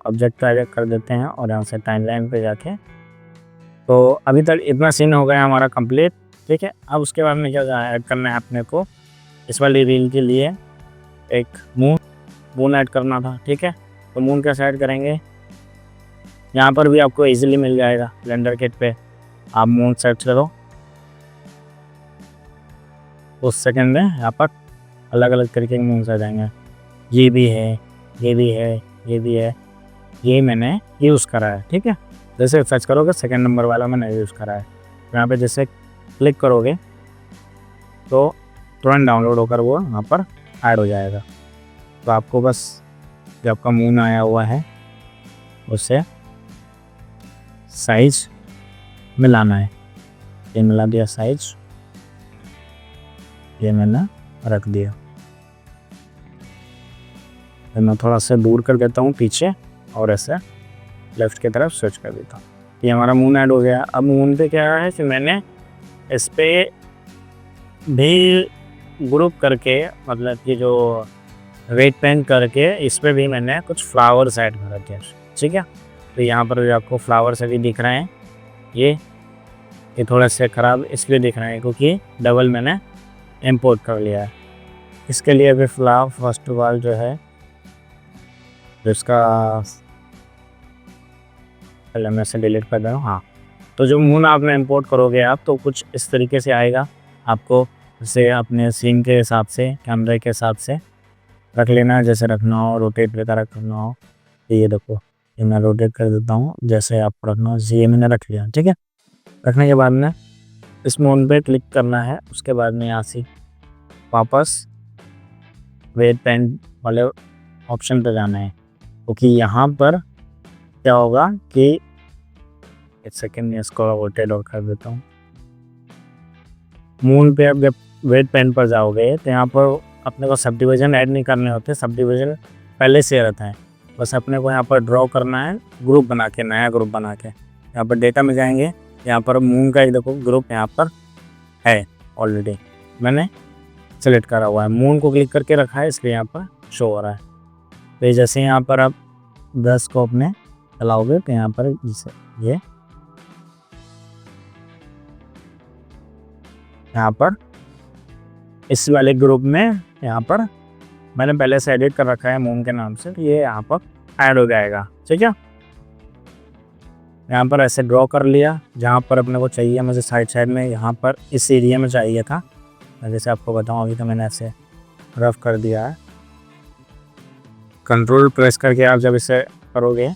ऑब्जेक्ट को एडिट कर देते हैं और यहाँ से टाइमलाइन पे जाके, तो अभी तक इतना सीन हो गया हमारा कंप्लीट, ठीक है। अब उसके बाद में क्या ऐड करना है अपने को, इस वाली रील के लिए एक मून ऐड करना था, ठीक है। तो मून कैसे ऐड करेंगे, यहाँ पर भी आपको इजीली मिल जाएगा ब्लेंडर किट पे। आप मून सर्च करो, उस सेकंड में यहाँ पर अलग अलग तरीके के मून्स आ जाएंगे। ये भी है, ये भी है, ये भी है, ये मैंने यूज़ करा है। ठीक है, जैसे सर्च करोगे सेकंड नंबर वाला मैंने यूज़ करा है। यहाँ पे जैसे क्लिक करोगे तो तुरंत डाउनलोड होकर वो यहाँ पर ऐड हो जाएगा। तो आपको बस जो आपका मून आया हुआ है उससे साइज मिलाना है। ये मिला दिया साइज, ये मैंने रख दिया। फिर मैं थोड़ा सा दूर कर देता हूँ पीछे और ऐसे लेफ़्ट की तरफ स्विच कर देता हूँ। ये हमारा मून ऐड हो गया। अब मून पे क्या है कि मैंने इस पर भी ग्रुप करके, मतलब कि जो वेट पेन करके इस पर भी मैंने कुछ फ्लावर्स ऐड कर रखे हैं। ठीक है, तो यहाँ पर भी आपको फ्लावर्स अभी दिख रहे हैं। ये थोड़ा से ख़राब इसलिए दिख रहे हैं क्योंकि डबल मैंने इंपोर्ट कर लिया है। इसके लिए अभी फ़िलहाल फर्स्ट ऑफ ऑल जो है इसका पहले मैं इसे डिलीट कर दे रहा हूँ। हाँ, तो जो मून आपने इंपोर्ट करोगे आप तो कुछ इस तरीके से आएगा। आपको इसे अपने सीन के हिसाब से, कैमरे के हिसाब से रख लेना है, जैसे रखना हो, रोटेट वगैरह करना हो। ये देखो, ये मैं रोटेट कर देता हूँ जैसे आपको रखना हो। ये मैंने रख लिया। ठीक है, रखने के बाद में इस मोड पे क्लिक करना है। उसके बाद में यहाँ से वापस वेट पेन वाले ऑप्शन पे जाना है, क्योंकि यहाँ पर क्या होगा कि एक सेकेंड में इसको रोटेट और कर देता हूँ। मून पे अब जब वेट पेन पर जाओगे तो यहाँ पर अपने को सब डिवीज़न ऐड नहीं करने होते, सब डिवीज़न पहले से रहता है। बस अपने को यहाँ पर ड्रॉ करना है ग्रुप बना के, नया ग्रुप बना के। यहाँ पर डेटा में जाएंगे, यहाँ पर मून का ही देखो ग्रुप यहाँ पर है ऑलरेडी, मैंने सेलेक्ट करा हुआ है। मून को क्लिक करके रखा है इसलिए यहाँ पर शो हो रहा है। तो जैसे यहाँ पर आप 10 को अपने चलाओगे तो यहाँ पर जैसे ये यहाँ पर इस वाले ग्रुप में यहाँ पर मैंने पहले से एडिट कर रखा है मून के नाम से, तो ये यहाँ पर ऐड हो जाएगा। ठीक है, यहाँ पर ऐसे ड्रॉ कर लिया जहाँ पर अपने को चाहिए। मुझे साइड में यहाँ पर इस एरिया में चाहिए था, जैसे आपको बताऊँ अभी तो मैंने ऐसे रफ कर दिया है। कंट्रोल प्रेस करके आप जब इसे करोगे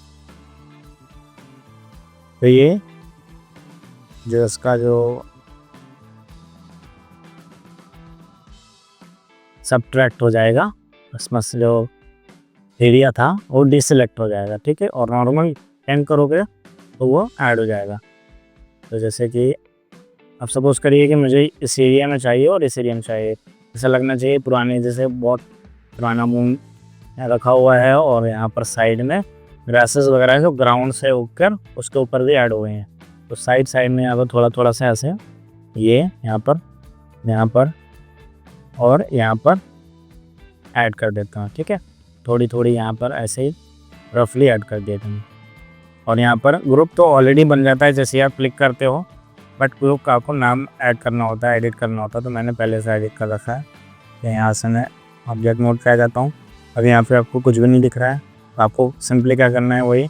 तो ये जो इसका जो सबट्रैक्ट हो जाएगा, इसमें से जो एरिया था वो डिसेलेक्ट हो जाएगा। ठीक है, और नॉर्मल एंड करोगे तो वो ऐड हो जाएगा। तो जैसे कि अब सपोज़ करिए कि मुझे इस एरिया में चाहिए और इस एरिया में चाहिए, ऐसा लगना चाहिए पुराने, जैसे बहुत पुराना मून रखा हुआ है और यहाँ पर साइड में ग्रासेस वगैरह जो ग्राउंड से उगकर उसके ऊपर भी ऐड हुए हैं। तो साइड में यहाँ पर थोड़ा सा ऐसे ये यहाँ पर और यहाँ पर ऐड कर देता हूँ। ठीक है, थोड़ी यहाँ पर ऐसे ही रफली ऐड कर देता हूँ। और यहाँ पर ग्रुप तो ऑलरेडी बन जाता है जैसे आप क्लिक करते हो, बट ग्रुप का आपको नाम ऐड करना होता है, एडिट करना होता है। तो मैंने पहले से एडिट कर रखा है। यहाँ से मैं ऑब्जेक्ट मोड पे आ जाता हूँ। अब यहाँ पे आपको कुछ भी नहीं दिख रहा है, तो आपको सिंपली क्या करना है, वही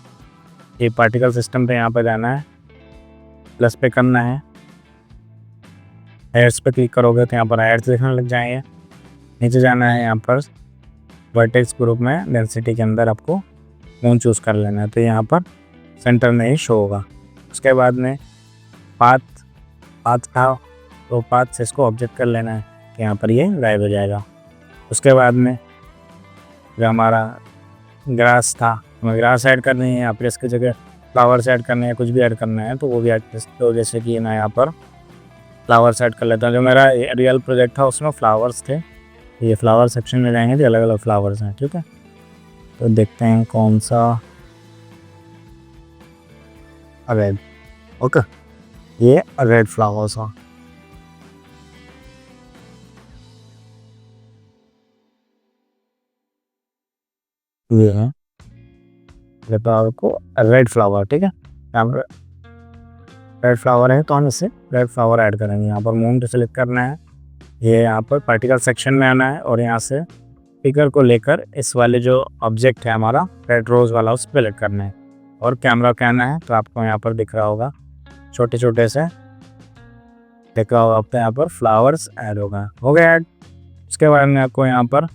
ये पार्टिकल सिस्टम पे यहाँ पर जाना है, प्लस पे करना है, एड्स पे क्लिक करोगे तो यहाँ पर एड्स दिखने लग जाएंगे। नीचे जाना है, यहाँ पर वर्टेक्स ग्रुप में डेंसिटी के अंदर आपको मून चूज़ कर लेना है, तो यहाँ पर सेंटर में ही शो होगा। उसके बाद में पाथ था, तो पाथ से इसको ऑब्जेक्ट कर लेना है कि यहाँ पर ये गायब हो जाएगा। उसके बाद में जो हमारा ग्रास था, हमें ग्रास ऐड करनी है, यहाँ पर इसकी जगह फ्लावर्स ऐड करने हैं, कुछ भी ऐड करना है तो वो भी ऐड कर सकते हो। जैसे कि मैं यहाँ पर फ्लावर्स ऐड कर लेता हूँ। जो मेरा रियल प्रोजेक्ट था उसमें फ्लावर्स थे, ये फ्लावर सेक्शन में जाएंगे तो अलग अलग फ्लावर्स हैं। ठीक है, तो देखते हैं कौन सा, रेड। ओके, ये रेड फ्लावर्स है। ये है फ्लावर को रेड फ्लावर। ठीक है, यहाँ पर रेड फ्लावर है तो हम इसे रेड फ्लावर ऐड करेंगे। यहाँ पर मून पे सेलेक्ट करना है, ये यहाँ पर पार्टिकल सेक्शन में आना है और यहाँ से पिकर को लेकर इस वाले जो ऑब्जेक्ट है हमारा रेड रोज वाला उस पर सेलेक्ट करना है और कैमरा का आना है। तो आपको यहाँ पर दिख रहा होगा छोटे छोटे से दिख रहा होगा, आपको यहाँ पर फ्लावर्स ऐड हो गया ऐड। उसके बाद में आपको यहाँ पर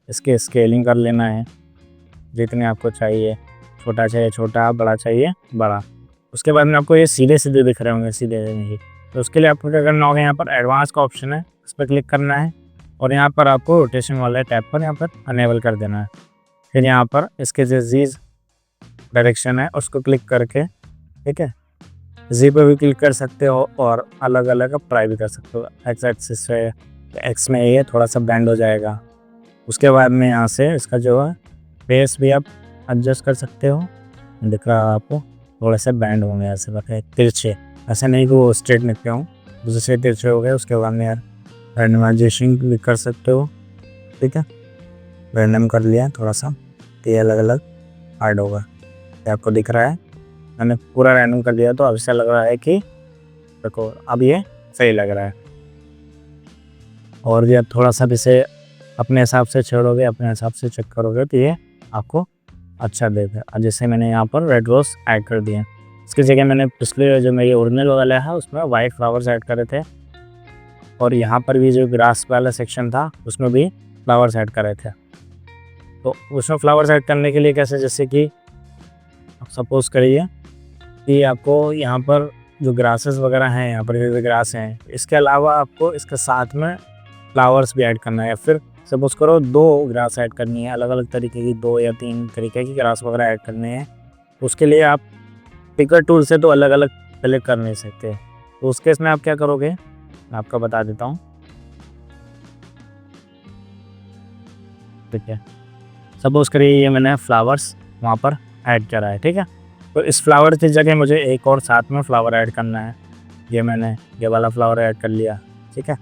इसकी स्केलिंग कर लेना है जितने आपको चाहिए, छोटा चाहिए छोटा, बड़ा चाहिए बड़ा। उसके बाद में आपको ये सीधे सीधे दिख रहे होंगे, सीधे नहीं, तो उसके लिए आपको क्या करना होगा, यहाँ पर एडवांस का ऑप्शन है, उस पर क्लिक करना है और यहाँ पर आपको रोटेशन वाले टैब पर यहाँ पर अनेबल कर देना है। फिर यहाँ पर इसके जो जीज डायरेक्शन है उसको क्लिक करके, ठीक है, जी पे भी क्लिक कर सकते हो और अलग अलग अप्लाई भी कर सकते हो। एक्स एक्सिस से एक्स में ये थोड़ा सा बैंड हो जाएगा। उसके बाद में यहाँ से इसका जो है फेस भी आप एडजस्ट कर सकते हो, दिख रहा है आपको, थोड़े से बैंड होंगे ऐसे रखे तिरछे, ऐसे नहीं कि वो स्ट्रेट निकले हों, दूसरे तिरछे हो गए। उसके बाद में यार रैंडमाइजेशन भी कर सकते हो, ठीक है, रैंडम कर लिया थोड़ा सा, तो ये अलग अलग ऐड होगा। ये आपको दिख रहा है, मैंने पूरा रैंडम कर लिया तो अब ऐसा लग रहा है कि देखो अब ये सही लग रहा है। और जब थोड़ा सा इसे अपने हिसाब से छोड़ोगे, अपने हिसाब से चेक करोगे तो ये आपको अच्छा देगा। जैसे मैंने यहाँ पर रेड रोज ऐड कर दिए, इसकी जगह मैंने पिछले जो मेरी ओरिजिनल वाला है उसमें वाइट फ्लावर्स ऐड करे थे, और यहाँ पर भी जो ग्रास वाला सेक्शन था उसमें भी फ्लावर्स ऐड करे थे। तो उसमें फ्लावर्स ऐड करने के लिए कैसे, जैसे कि आप सपोज करिए कि आपको यहाँ पर जो ग्रासेस वगैरह हैं, यहाँ पर जो ग्रास हैं, इसके अलावा आपको इसके साथ में फ्लावर्स भी ऐड करना है, या फिर सपोज करो 2 ग्रास ऐड करनी है, अलग अलग तरीके की 2 या 3 तरीके की ग्रास वगैरह ऐड करने हैं। उसके लिए आप पिकर टूल से तो अलग अलग सेलेक्ट कर नहीं सकते, तो उस केस में आप क्या करोगे मैं आपको बता देता हूँ, ठीक है। सपोज करिए ये मैंने फ्लावर्स वहाँ पर ऐड करा है, ठीक है, तो इस फ्लावर की जगह मुझे एक और साथ में फ्लावर ऐड करना है। ये मैंने ये वाला फ्लावर ऐड कर लिया, ठीक है,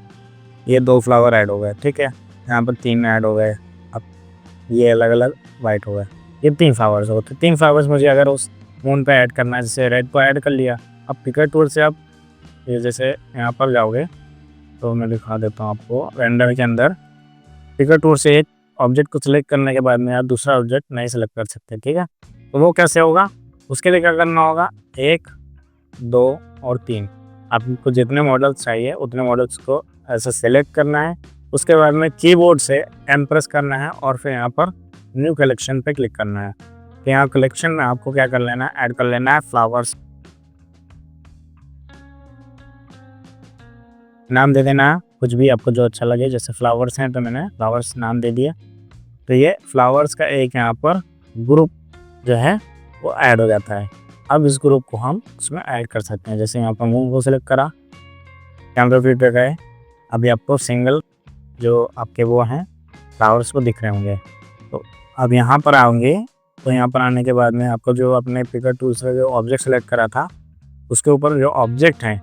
ये 2 फ्लावर ऐड हो गए, ठीक है, यहाँ पर 3 ऐड हो गए। अब ये अलग अलग वाइट हो गए, ये 3 फ्लावर्स हो गए। 3 फ्लावर्स मुझे अगर उस मून पे ऐड करना है, जैसे रेड को ऐड कर लिया। अब पिकर टूल से आप ये जैसे यहाँ पर जाओगे तो मैं दिखा देता हूँ आपको, रेंडर के अंदर पिकर टूल से एक ऑब्जेक्ट को सिलेक्ट करने के बाद में आप दूसरा ऑब्जेक्ट नहीं सेलेक्ट कर सकते, ठीक है। तो वो कैसे होगा, उसके लिए क्या करना होगा, 1, 2 और 3, आपको जितने मॉडल्स चाहिए उतने मॉडल्स को ऐसे सेलेक्ट करना है। उसके बाद में कीबोर्ड से एम प्रेस करना है और फिर यहाँ पर न्यू कलेक्शन पे क्लिक करना है। तो यहाँ कलेक्शन में आपको क्या कर लेना है, ऐड कर लेना है फ्लावर्स, नाम दे देना है कुछ भी आपको जो अच्छा लगे, जैसे फ्लावर्स हैं तो मैंने फ्लावर्स नाम दे दिया। तो ये फ्लावर्स का एक यहाँ पर ग्रुप जो है वो ऐड हो जाता है। अब इस ग्रुप को हम उसमें ऐड कर सकते हैं, जैसे यहाँ पर मूव को सिलेक्ट करा, कैमरा व्यू पे गए, अभी आपको सिंगल जो आपके वो हैं फ्लावर्स को दिख रहे होंगे। तो अब यहाँ पर आओगे, तो यहाँ पर आने के बाद में आपको जो अपने पिकर टूल से जो ऑब्जेक्ट सेलेक्ट करा था उसके ऊपर जो ऑब्जेक्ट हैं,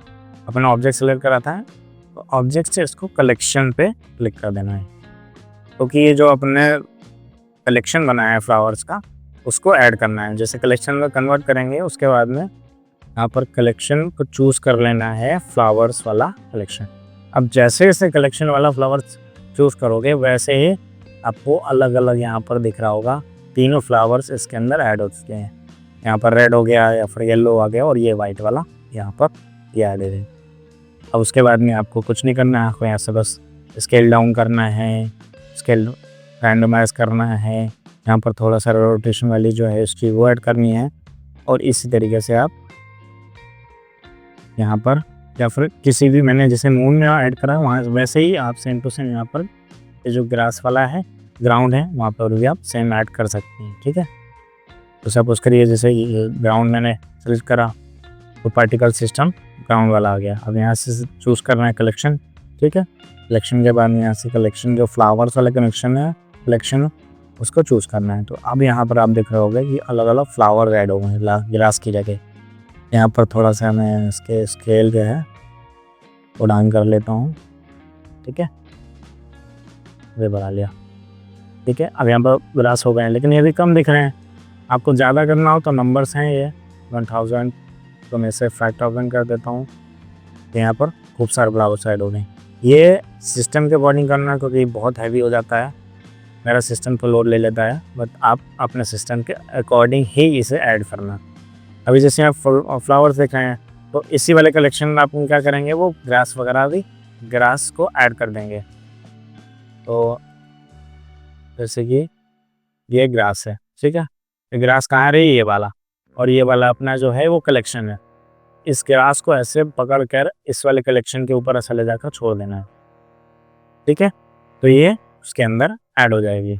अपना ऑब्जेक्ट सेलेक्ट करा था, तो ऑब्जेक्ट से इसको कलेक्शन पे क्लिक कर देना है, क्योंकि ये जो अपने कलेक्शन बनाया है फ्लावर्स का उसको ऐड करना है। जैसे कलेक्शन में कन्वर्ट करेंगे उसके बाद में यहाँ पर कलेक्शन को चूज़ कर लेना है, फ्लावर्स वाला कलेक्शन। अब जैसे जैसे कलेक्शन वाला फ्लावर्स चूज़ करोगे वैसे ही आपको अलग अलग यहाँ पर दिख रहा होगा, तीनों फ्लावर्स इसके अंदर ऐड हो चुके हैं। यहाँ पर रेड हो गया या फिर येलो आ गया और ये वाइट वाला यहाँ पर ये ऐड है। अब उसके बाद में आपको कुछ नहीं करना है, आपको यहाँ से बस स्केल डाउन करना है, स्केल रैंडमाइज करना है, यहाँ पर थोड़ा सा रोटेशन वाली जो है इसकी वो ऐड करनी है, और इसी तरीके से आप यहाँ पर या फिर किसी भी मैंने जैसे मून में ऐड करा वहाँ वैसे ही आप सेम टू सेम यहाँ पर ये जो ग्रास वाला है ग्राउंड है वहाँ पर भी आप सेम ऐड कर सकते हैं, ठीक है। तो सपोज करिए जैसे ग्राउंड मैंने सेलेक्ट करा तो पार्टिकल सिस्टम ग्राउंड वाला आ गया। अब यहाँ से चूज़ करना है कलेक्शन, ठीक है, कलेक्शन के बाद में यहाँ से कलेक्शन जो फ्लावर्स वाला कलेक्शन है कलेक्शन उसको चूज़ करना है। तो अब यहाँ पर आप देख रहे होंगे कि अलग अलग फ्लावर ऐड हो गए ग्रास की जगह। यहाँ पर थोड़ा सा मैं इसके स्केल जो है वो डाउन कर लेता हूँ, ठीक है, वे बढ़ा लिया, ठीक है। अब यहाँ पर ग्रास हो गए हैं लेकिन ये भी कम दिख रहे हैं। आपको ज़्यादा करना हो तो नंबर्स हैं ये 1000, तो मैं इसे 5000 कर देता हूँ। यहाँ पर खूब सारे फ्लावर्स ऐड हो गए। ये सिस्टम के अकॉर्डिंग करना क्योंकि बहुत हैवी हो जाता है, मेरा सिस्टम तो लोड ले लेता है, बट आप अपने सिस्टम के अकॉर्डिंग ही इसे ऐड करना। अभी जैसे आप फ्लावर्स देख रहे हैं तो इसी वाले कलेक्शन में आप क्या करेंगे, वो ग्रास वगैरह भी ग्रास को ऐड कर देंगे। तो जैसे कि ये ग्रास है, ठीक है। ये ग्रास कहाँ रही, ये वाला, और ये वाला अपना जो है वो कलेक्शन है। इस ग्रास को ऐसे पकड़ कर इस वाले कलेक्शन के ऊपर ऐसा ले जाकर छोड़ देना है, ठीक है। तो ये उसके अंदर ऐड हो जाएगी।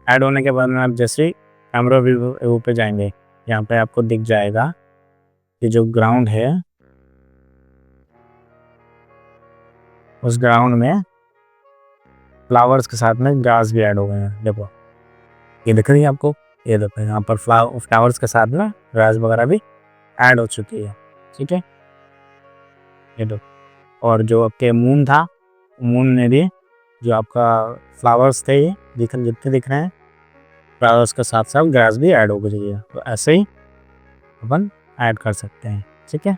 ऐड होने के बाद में आप जैसे कैमरा व्यू पे जाएंगे, यहाँ पे आपको दिख जाएगा कि जो ग्राउंड है उस ग्राउंड में फ्लावर्स के साथ में ग्रास भी ऐड हो गए हैं। देखो ये दिख रही है आपको, ये देखो यहाँ पर फ्लावर्स के साथ में ग्रास वगैरह भी ऐड हो चुकी है, ठीक है। ये देखो, और जो आपके मून था, मून में भी जो आपका फ्लावर्स थे ये जितने दिख रहे हैं, फ्लावर्स के साथ साथ ग्रास भी ऐड हो गई है। तो ऐसे ही अपन ऐड कर सकते हैं, ठीक है।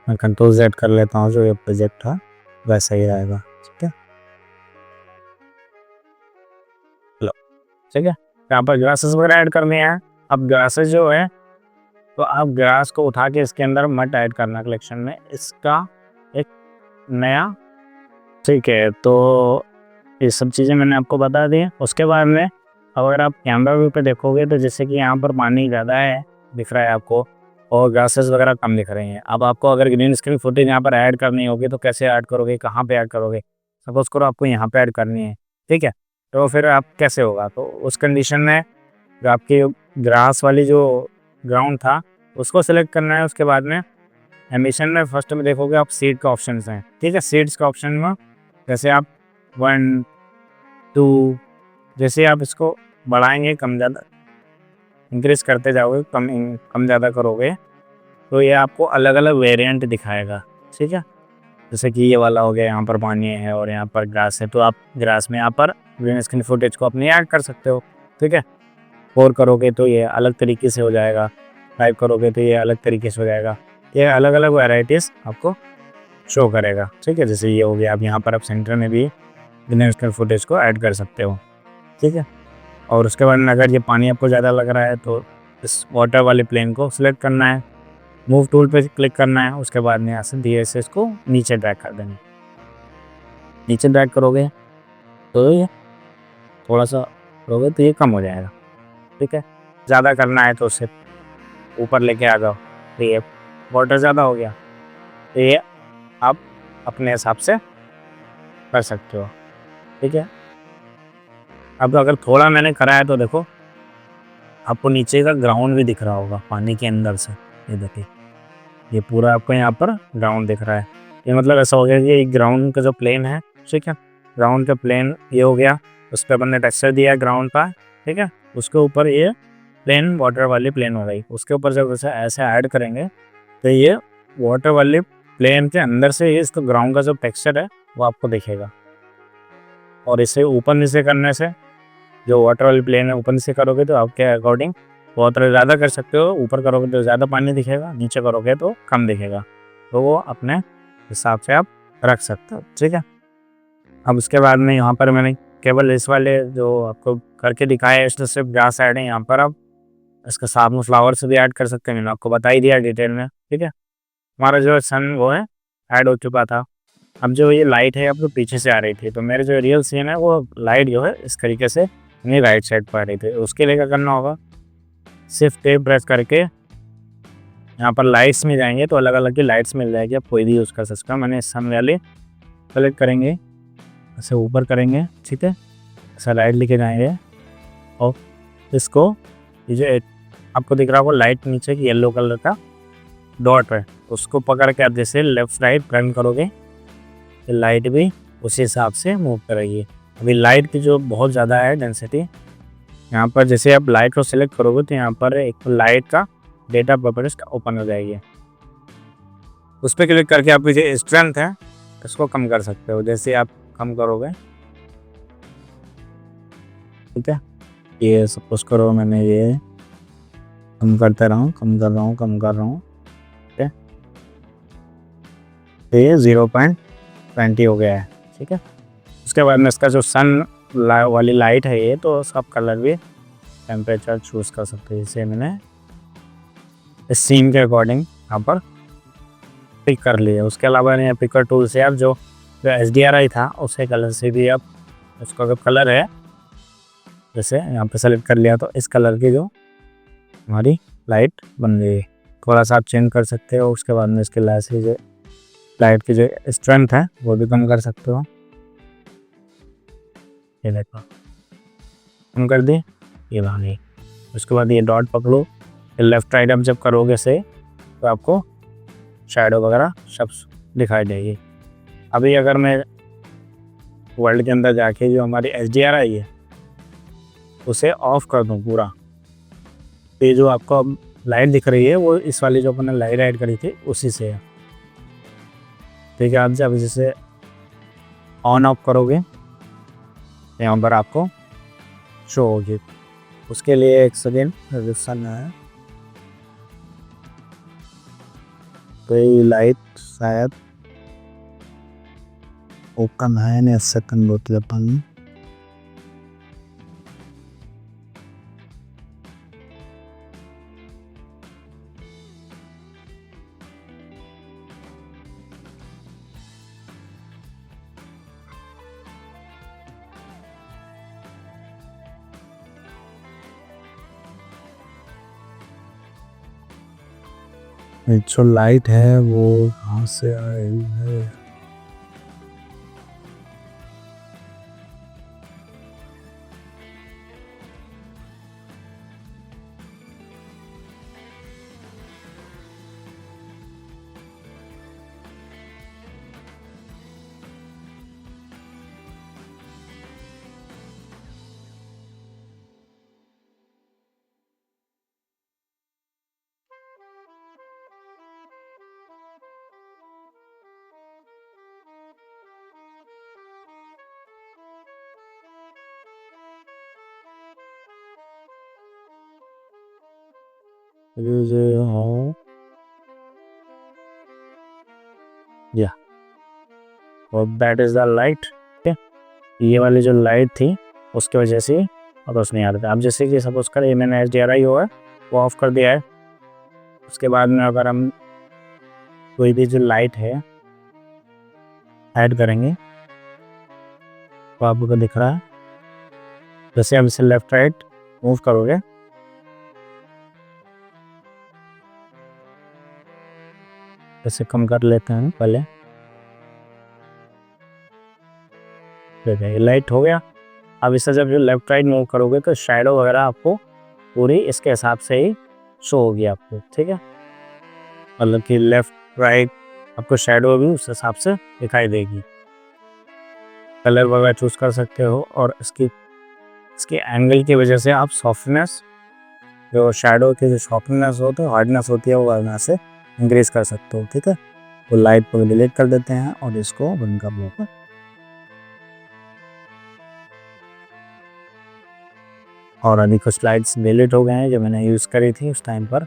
मैं कंट्रोल Z कर लेता हूँ, जो ये प्रोजेक्ट था वैसा ही रहेगा, ठीक है। लो, ठीक है। यहाँ पर ग्रासेस वगैरह ऐड करने हैं। अब ग्रासेस जो है, तो आप ग्रास को उठा के इसके अंदर मत ऐड करना कलेक्शन में, इसका एक नया, ठीक है। तो ये सब चीज़ें मैंने आपको बता दी। उसके बाद में अगर आप कैमरा व्यू पे देखोगे तो जैसे कि यहाँ पर पानी ज़्यादा है दिख रहा है आपको, और ग्रासेस वगैरह कम दिख रही हैं। अब आपको अगर ग्रीन स्क्रीन फुटेज यहाँ पर ऐड करनी होगी तो कैसे ऐड करोगे, कहाँ पे ऐड करोगे? सपोज़ करो आपको यहाँ पे ऐड करनी है, ठीक है। तो फिर आप कैसे होगा, तो उस कंडीशन में जो आपकी ग्रास वाली जो ग्राउंड था उसको सेलेक्ट करना है। उसके बाद में एमिशन में फर्स्ट में देखोगे आप सीड का ऑप्शन हैं, ठीक है। सीड्स का ऑप्शन में जैसे आप 1 2 जैसे आप इसको बढ़ाएंगे, कम ज़्यादा इंक्रीज करते जाओगे, कम ज़्यादा करोगे तो ये आपको अलग अलग वेरिएंट दिखाएगा, ठीक है। जैसे कि ये वाला हो गया, यहाँ पर पानी है और यहाँ पर ग्रास है, तो आप ग्रास में यहाँ पर ग्रीन स्क्रीन फुटेज को अपनी ऐड कर सकते हो, ठीक है। 4 करोगे तो ये अलग तरीके से हो जाएगा, 5 करोगे तो ये अलग तरीके से हो जाएगा। ये अलग अलग वैरायटीज़ आपको शो करेगा, ठीक है। जैसे ये हो गया, आप यहाँ पर आप सेंटर में भी ग्रीन स्क्रीन फुटेज को ऐड कर सकते हो, ठीक है। और उसके बाद में अगर ये पानी आपको ज़्यादा लग रहा है तो इस वाटर वाले प्लेन को सिलेक्ट करना है, मूव टूल पे क्लिक करना है। उसके बाद में यहाँ से धीरे से इसको नीचे ड्रैग कर देंगे। नीचे ड्रैग करोगे तो ये थोड़ा सा करोगे तो ये कम हो जाएगा, ठीक है। ज़्यादा करना है तो उससे ऊपर लेके आ जाओ, तो ये वाटर ज़्यादा हो गया, तो ये आप अपने हिसाब से कर सकते हो, ठीक है। अब अगर थोड़ा मैंने करा है तो देखो आपको नीचे का ग्राउंड भी दिख रहा होगा पानी के अंदर से। ये देखिए, ये पूरा आपको यहाँ पर ग्राउंड दिख रहा है। ये मतलब ऐसा हो गया कि ये ग्राउंड का जो प्लेन है, ठीक है, ग्राउंड का प्लेन ये हो गया, उस पर अपन ने टेक्सचर दिया है ग्राउंड का, ठीक है। उसके ऊपर ये प्लेन वाटर वाली प्लेन हो गई। उसके ऊपर जब ऐसे ऐड करेंगे तो ये वाटर वाली प्लेन के अंदर से ये इसका ग्राउंड का जो टेक्सचर है वो आपको दिखेगा। और इसे ऊपर नीचे करने से, जो वाटर वाली प्लेन है ऊपर नीचे करोगे तो आपके अकॉर्डिंग वाटर ज़्यादा कर सकते हो। ऊपर करोगे तो ज़्यादा पानी दिखेगा, नीचे करोगे तो कम दिखेगा, तो वो अपने हिसाब से आप रख सकते हो, ठीक है। अब उसके बाद में यहाँ पर मैंने केवल इस वाले जो आपको करके दिखाया है, इसमें सिर्फ ग्रास ऐड है। यहाँ पर आप इसके साथ में फ्लावर से भी ऐड कर सकते हैं, मैंने आपको बता ही दिया डिटेल में, ठीक है। हमारा जो सन वो है ऐड हो चुका था। अब जो ये लाइट है आपको पीछे से आ रही थी, तो मेरे जो रियल सीन है वो लाइट जो है इस तरीके से अपनी राइट साइड पर आ रही थी। उसके लिए क्या करना होगा, सिर्फ टेप प्रेस करके यहाँ पर लाइट्स में जाएंगे तो अलग अलग की लाइट्स मिल जाएगी, आप कोई भी यूज़ कर सकते हो। मैंने सन वाली सेलेक्ट करेंगे, ऐसे ऊपर करेंगे, ठीक है, ऐसा लाइट लेके जाएंगे और इसको ये जो आपको दिख रहा होगा लाइट नीचे की येलो कलर का डॉट है, उसको पकड़ के आप जैसे लेफ्ट राइट टर्न करोगे तो लाइट भी उसी हिसाब से मूव करेगी। अभी लाइट की जो बहुत ज़्यादा है डेंसिटी, यहाँ पर जैसे आप लाइट को सिलेक्ट करोगे तो यहाँ पर एक लाइट का डेटा प्रॉपर्टीज ओपन हो जाएगी। उस पर क्लिक करके आप जो स्ट्रेंथ है इसको कम कर सकते हो। जैसे आप कम करोगे, ठीक है, ये सपोज करो मैंने ये कम करते रहा हूँ, कम कर रहा हूँ, ठीक है, तो ये 0.20 हो गया है, ठीक है। उसके बाद में इसका जो सन वाली लाइट है ये, तो उसका कलर भी टेम्परेचर चूज़ कर सकते हैं। जैसे मैंने इस सीन के अकॉर्डिंग यहाँ पर पिक कर लिया। उसके अलावा यहाँ पिकर टूल से आप जो जो HDRI था उसके कलर से भी अब इसका जो कलर है, जैसे यहाँ पे सेलेक्ट कर लिया तो इस कलर की जो हमारी लाइट बन गई। थोड़ा सा आप चेंज कर सकते हो। उसके बाद में इसके लाइट की जो स्ट्रेंथ है वो भी कम कर सकते हो। ये देखो कम कर दी, ये बन गई। उसके बाद ये डॉट पकड़ो, लेफ्ट राइट आप जब करोगे से तो आपको शैडो वगैरह सब दिखाई देगी। अभी अगर मैं वर्ल्ड के अंदर जाके जो हमारी HDRI है उसे ऑफ कर दूँ पूरा, तो ये जो आपको अब लाइट दिख रही है वो इस वाली जो अपने लाइट ऐड करी थी उसी से है। ठीक है, आप जब जैसे ऑन ऑफ करोगे यहाँ पर आपको शो होगी। उसके लिए एक सेकेंड रेजिस्टेंस है, तो ये लाइट शायद ओपन है नहीं, सेकंड बोतल अपन जो लाइट है वो कहाँ से आ रही है। या और दैट इज द लाइट। ये वाली जो लाइट थी उसकी वजह से और रोशनी आ रही थी। अब जैसे कि सपोज कर ये मैंने HDRI हुआ है वो ऑफ कर दिया है। उसके बाद में अगर हम कोई भी जो लाइट है ऐड करेंगे तो आपको दिख रहा है, जैसे आप इसे लेफ्ट राइट मूव करोगे जैसे कम कर लेते हैं पहले, ये लाइट हो गया। अब इसे जब जो लेफ्ट राइट मूव करोगे तो शैडो वगैरह आपको पूरी इसके हिसाब से ही शो होगी आपको। ठीक है, मतलब कि लेफ्ट राइट आपको शैडो भी उस हिसाब से दिखाई देगी। कलर वगैरह चूज कर सकते हो और इसके एंगल की वजह से आप सॉफ्टनेस, जो शैडो की जो सॉफ्टनेस होती है, हार्डनेस होती है, वो यहाँ से इंक्रीज कर सकते हो। ठीक है, तो लाइट को डिलीट कर देते हैं और इसको बंद कर लो। और अभी कुछ लाइट्स डिलीट हो गए हैं जो मैंने यूज़ करी थी उस टाइम पर।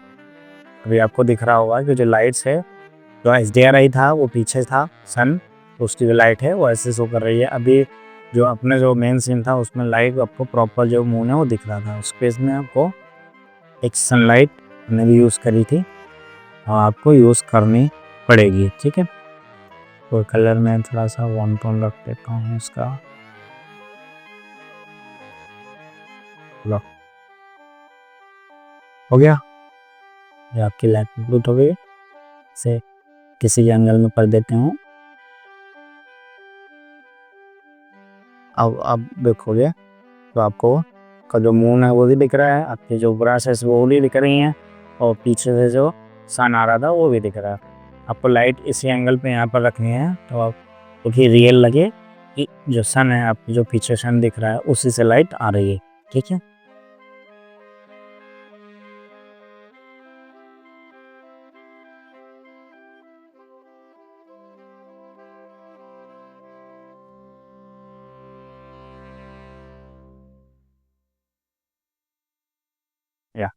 अभी आपको दिख रहा होगा कि जो लाइट्स है, जो HDRI था वो पीछे था सन, तो उसकी जो लाइट है वो ऐसे शो कर रही है। अभी जो अपने जो मेन सीन था उसमें लाइट आपको प्रॉपर जो मून है वो दिख रहा था। उस पेज में आपको एक सनलाइट हमने भी यूज़ करी थी और आपको यूज़ करनी पड़ेगी। ठीक है, तो कलर में थोड़ा सा वन टोन रख देता हूँ इसका। हो गया, ये आपकी लाइट कंप्लीट हो गई। से किसी एंगल में कर देते हूँ। अब देखोगे तो आपको का जो मून है वो भी दिख रहा है, आपके जो ब्रासेस वो भी दिख रही हैं और पीछे से जो सन आ रहा था वो भी दिख रहा है। आपको लाइट इसी एंगल पे यहाँ पर रखनी है तो आप क्योंकि रियल लगे कि जो सन है, आपकी जो पीछे सन दिख रहा है उसी से लाइट आ रही है। ठीक है, या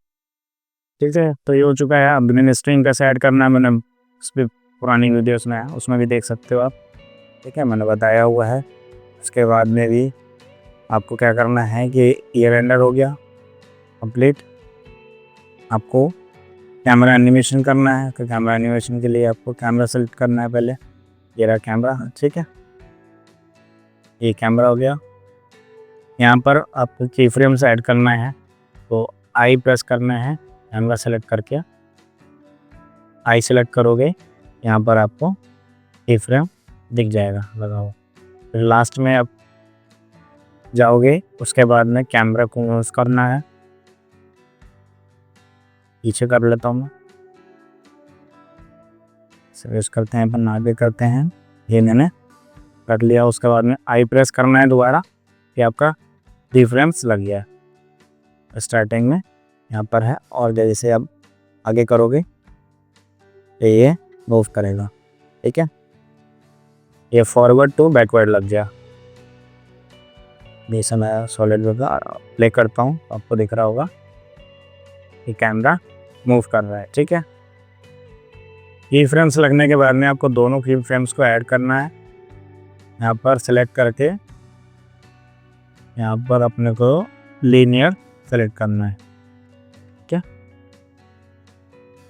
ठीक है, तो ये हो चुका है। अब मैंने स्ट्रिंग कैसे ऐड करना है मैंने उस पर पुरानी वीडियोस में है, उसमें भी देख सकते हो आप। ठीक है, मैंने बताया हुआ है। उसके बाद में भी आपको क्या करना है कि ये रेंडर हो गया कंप्लीट। आपको कैमरा एनिमेशन करना है, तो कैमरा एनिमेशन के लिए आपको कैमरा सेलेक्ट करना है पहले। ये रहा कैमरा। ठीक है, ये कैमरा हो गया। यहाँ पर आपको की फ्रेम्स ऐड करना है तो आई प्रेस करना है, कैमरा सेलेक्ट करके आई सेलेक्ट करोगे, यहाँ पर आपको की फ्रेम दिख जाएगा लगा हुआ। फिर लास्ट में आप जाओगे, उसके बाद में कैमरा को यूज़ करना है, पीछे कर लेता हूँ मैं, यूज़ करते हैं अपन आगे करते हैं। ये मैंने कर लिया। उसके बाद में आई प्रेस करना है दोबारा, ये आपका की फ्रेम्स लग गया स्टार्टिंग में यहाँ पर है। और जैसे आप आगे करोगे तो ये मूव करेगा, ठीक है। ये फॉरवर्ड टू बैकवर्ड लग गया। जैसे मैं सॉलिड का प्ले करता हूँ आपको दिख रहा होगा कि कैमरा मूव कर रहा है, ठीक है। की फ्रेम्स लगने के बाद में आपको दोनों की फ्रेम्स को ऐड करना है। यहाँ पर सेलेक्ट करके यहाँ पर अपने को लीनियर सेलेक्ट करना है, क्या।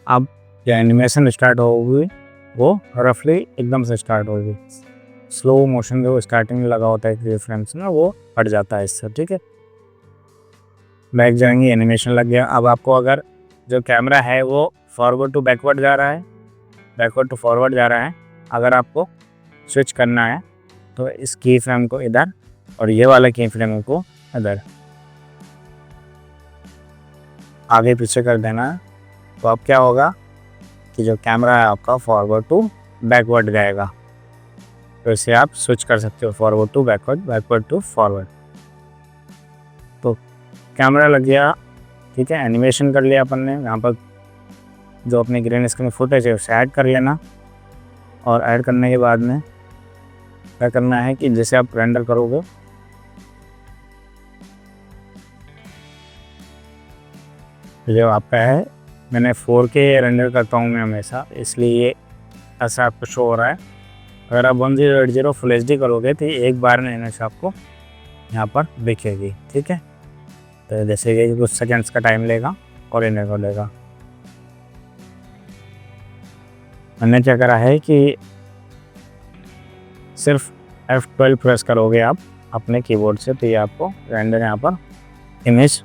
अब जो एनिमेशन स्टार्ट होगी वो रफली एकदम से स्टार्ट होगी। स्लो मोशन जो स्टार्टिंग में लगा होता है की फ्रेम्स में वो हट जाता है इससे, ठीक है। बैक जाएंगे, एनिमेशन लग गया। अब आपको अगर जो कैमरा है वो फॉरवर्ड टू बैकवर्ड जा रहा है, बैकवर्ड टू फॉरवर्ड जा रहा है, अगर आपको स्विच करना है तो इस की फ्रेम को इधर और ये वाला की फ्रेम को इधर आगे पीछे कर देना है। तो अब क्या होगा कि जो कैमरा है आपका फॉरवर्ड टू बैकवर्ड जाएगा। तो इसे आप स्विच कर सकते हो forward to backward, backward to forward. तो कैमरा लग गया, ठीक है। एनिमेशन कर लिया अपन ने। यहाँ पर जो अपने ग्रीन स्क्रीन फुटेज है उसे ऐड कर लेना। और ऐड करने के बाद में क्या करना है कि जैसे आप रेंडर करोगे जो आपका है, मैंने 4K रेंडर करता हूँ मैं हमेशा, इसलिए ऐसा आपको शो हो रहा है। अगर आप 1080 फुल HD करोगे तो एक बार में इमेज आपको यहाँ पर दिखेगी, ठीक है। तो जैसे कि कुछ सेकेंड्स का टाइम लेगा और इन्हें को लेगा। मैंने क्या करा है कि सिर्फ F12 प्रेस करोगे आप अपने कीबोर्ड से तो ये आपको रेंडर यहाँ पर इमेज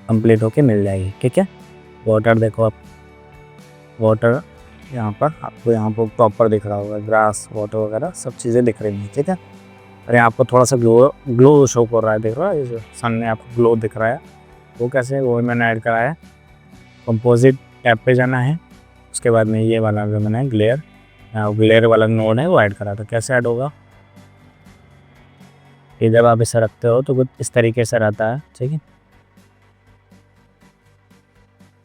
कंप्लीट होके मिल जाएगी, ठीक है। वाटर देखो आप, वाटर यहाँ पर आपको यहाँ पर प्रॉपर दिख रहा होगा, ग्रास वाटर वगैरह सब चीज़ें दिख रही हैं, ठीक है। और यहाँ आपको थोड़ा सा ग्लो शो कर रहा है, देख रहा है सन में आपको ग्लो दिख रहा है, वो कैसे, वो मैंने ऐड करा है। कंपोजिट टैब पे जाना है, उसके बाद में ये वाला जो मैंने ग्लेयर वाला नोड है वो ऐड करा। तो कैसे ऐड होगा कि जब आप इसे रखते हो तो कुछ इस तरीके से रहता है, ठीक है।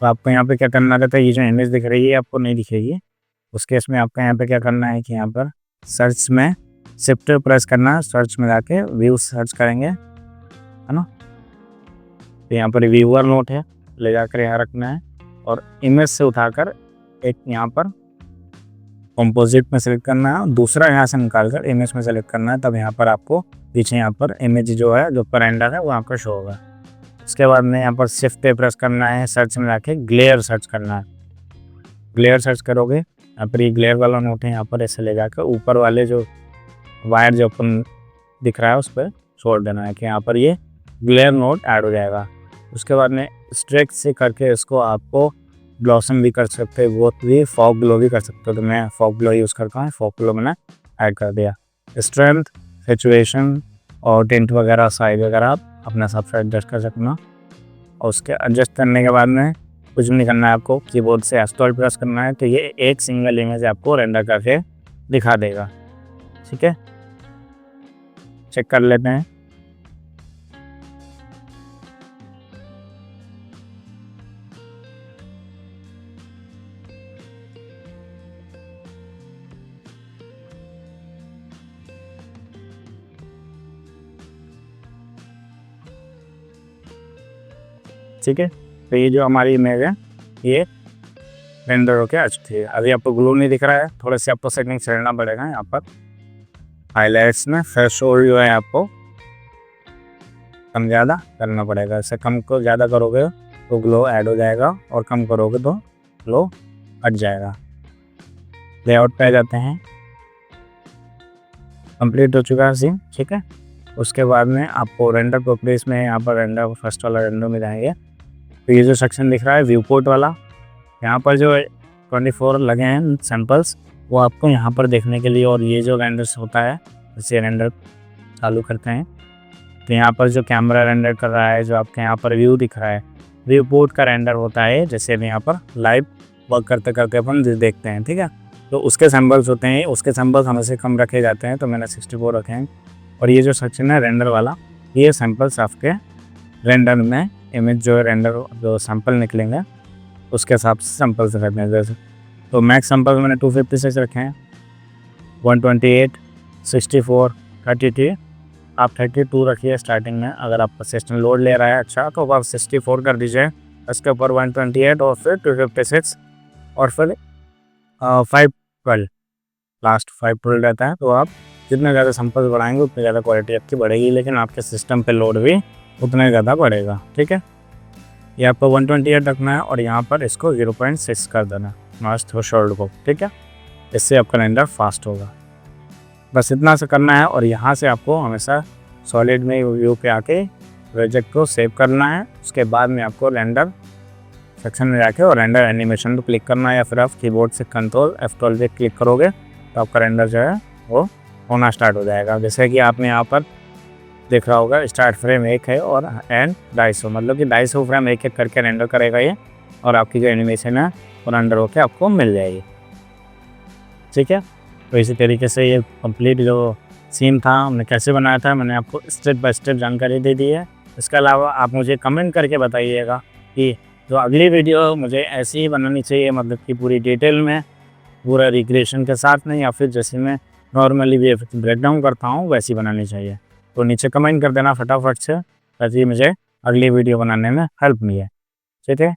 तो आपको यहाँ पे क्या करना रहता है, ये जो इमेज दिख रही है आपको नहीं दिखेगी, उस केस में आपका यहाँ पे क्या करना है कि यहाँ पर सर्च में शिफ्ट प्रेस करना है। सर्च में जाके व्यू सर्च करेंगे, है ना। तो यहाँ पर व्यूअर नोट है, ले जाकर यहाँ रखना है और इमेज से उठाकर एक यहाँ पर कंपोजिट में सेलेक्ट करना है, दूसरा यहाँ से निकाल कर इमेज में सेलेक्ट करना है। तब यहाँ पर आपको पीछे यहाँ पर इमेज जो है जो पर रेंडर है वो आपका शो होगा। उसके बाद में यहाँ पर शिफ्ट पे प्रेस करना है, सर्च में जाके ग्लेयर सर्च करना है। ग्लेयर सर्च करोगे, यहाँ पर ये ग्लेयर वाला नोट है, यहाँ पर ऐसे ले जाकर ऊपर वाले जो वायर जो अपन दिख रहा है उस पर छोड़ देना है कि यहाँ पर ये ग्लेयर नोट ऐड हो जाएगा। उसके बाद में स्ट्रेक से करके इसको आपको ब्लॉसम भी कर सकते हो, वो भी फॉग ग्लो भी कर सकते हो। तो मैं फॉग ग्लो यूज़ करता हूँ, फॉग ग्लो मैंने ऐड कर दिया। स्ट्रेंथ, सिचुएशन और टिंट वगैरह साइज वगैरह आप अपने हिसाब से एडजस्ट कर सकना। और उसके एडजस्ट करने के बाद में कुछ भी नहीं करना है, आपको कीबोर्ड से F12 प्रेस करना है तो ये एक सिंगल इमेज आपको रेंडर करके दिखा देगा, ठीक है। चेक कर लेते हैं। ठीक है, तो ये जो हमारी इमेज है ये रेंडर होके आ चुकी है। अभी आपको ग्लो नहीं दिख रहा है, थोड़े से आपको सेटिंग चढ़ना पड़ेगा। यहाँ पर हाइलाइट्स में थ्रेशोल्ड जो है आपको कम ज़्यादा करना पड़ेगा। इससे कम को ज़्यादा करोगे तो ग्लो ऐड हो जाएगा और कम करोगे तो ग्लो हट जाएगा। लेआउट पे आ जाते हैं। कंप्लीट हो चुका है सीन, ठीक है। उसके बाद में आपको रेंडर प्रॉपर्टीज में यहाँ पर रेंडर फर्स्ट वाला रेंडर में जाएंगे तो ये जो सेक्शन दिख रहा है व्यू पोर्ट वाला, यहाँ पर जो 24 लगे हैं सैम्पल्स वो आपको यहाँ पर देखने के लिए, और ये जो रेंडर्स होता है जैसे रेंडर चालू करते हैं तो यहाँ पर जो कैमरा रेंडर कर रहा है, जो आपके यहाँ पर व्यू दिख रहा है, व्यू पोर्ट का रेंडर होता है जैसे यहाँ पर लाइव वर्क करते करते अपन देखते हैं, ठीक है। तो उसके सैम्पल्स होते हैं, उसके सैम्पल्स हमें से कम रखे जाते हैं तो मैंने 64 रखे हैं। और ये जो सेक्शन है रेंडर वाला, ये सैम्पल्स आपके रेंडर में इमेज जो रेंडर जो सैम्पल निकलेंगे उसके हिसाब से सैम्पल्स रखते हैं। जैसे तो मैक्स सैम्पल मैंने 256 रखे हैं, 128, 64, 32, आप 32 रखिए स्टार्टिंग में। अगर आपका सिस्टम लोड ले रहा है अच्छा तो आप 64 कर दीजिए, उसके ऊपर 128 और फिर 256 और फिर 512, लास्ट 512 रहता है। तो आप जितने ज़्यादा सैंपल्स बढ़ाएंगे उतनी ज़्यादा क्वालिटी आपकी बढ़ेगी, लेकिन आपके सिस्टम पे लोड भी उतना ज़्यादा बढ़ेगा, ठीक है। ये आपको 128 रखना है और यहाँ पर इसको 0.6 कर देना नॉइज़ थ्रेशोल्ड को, ठीक है। इससे आपका रेंडर फास्ट होगा। बस इतना से करना है और यहाँ से आपको हमेशा सॉलिड में व्यू पे आके प्रोजेक्ट को सेव करना है। उसके बाद में आपको रेंडर सेक्शन में जाके और रेंडर एनिमेशन पर क्लिक करना है, या फिर आप कीबोर्ड से कंट्रोल F12 पे क्लिक करोगे तो आपका रेंडर जो है वो होना स्टार्ट हो जाएगा। जैसे कि आपने यहाँ पर देख रहा होगा स्टार्ट फ्रेम 1 है और एंड 250, मतलब कि 250 फ्रेम एक एक करके रेंडर करेगा ये, और आपकी जो एनिमेशन है वो रेंडर होकर आपको मिल जाएगी, ठीक है। तो इसी तरीके से ये कंप्लीट जो सीन था हमने कैसे बनाया था मैंने आपको स्टेप बाय स्टेप जानकारी दे दी है। इसके अलावा आप मुझे कमेंट करके बताइएगा कि जो अगली वीडियो मुझे ऐसी ही बनानी चाहिए, मतलब कि पूरी डिटेल में पूरा रिक्रिएशन के साथ में, या फिर जैसे मैं नॉर्मली वीएफएक्स ब्रेकडाउन करता हूँ वैसी बनानी चाहिए। तो नीचे कमेंट कर देना फटाफट से, ताकि मुझे अगली वीडियो बनाने में हेल्प मिले, ठीक है।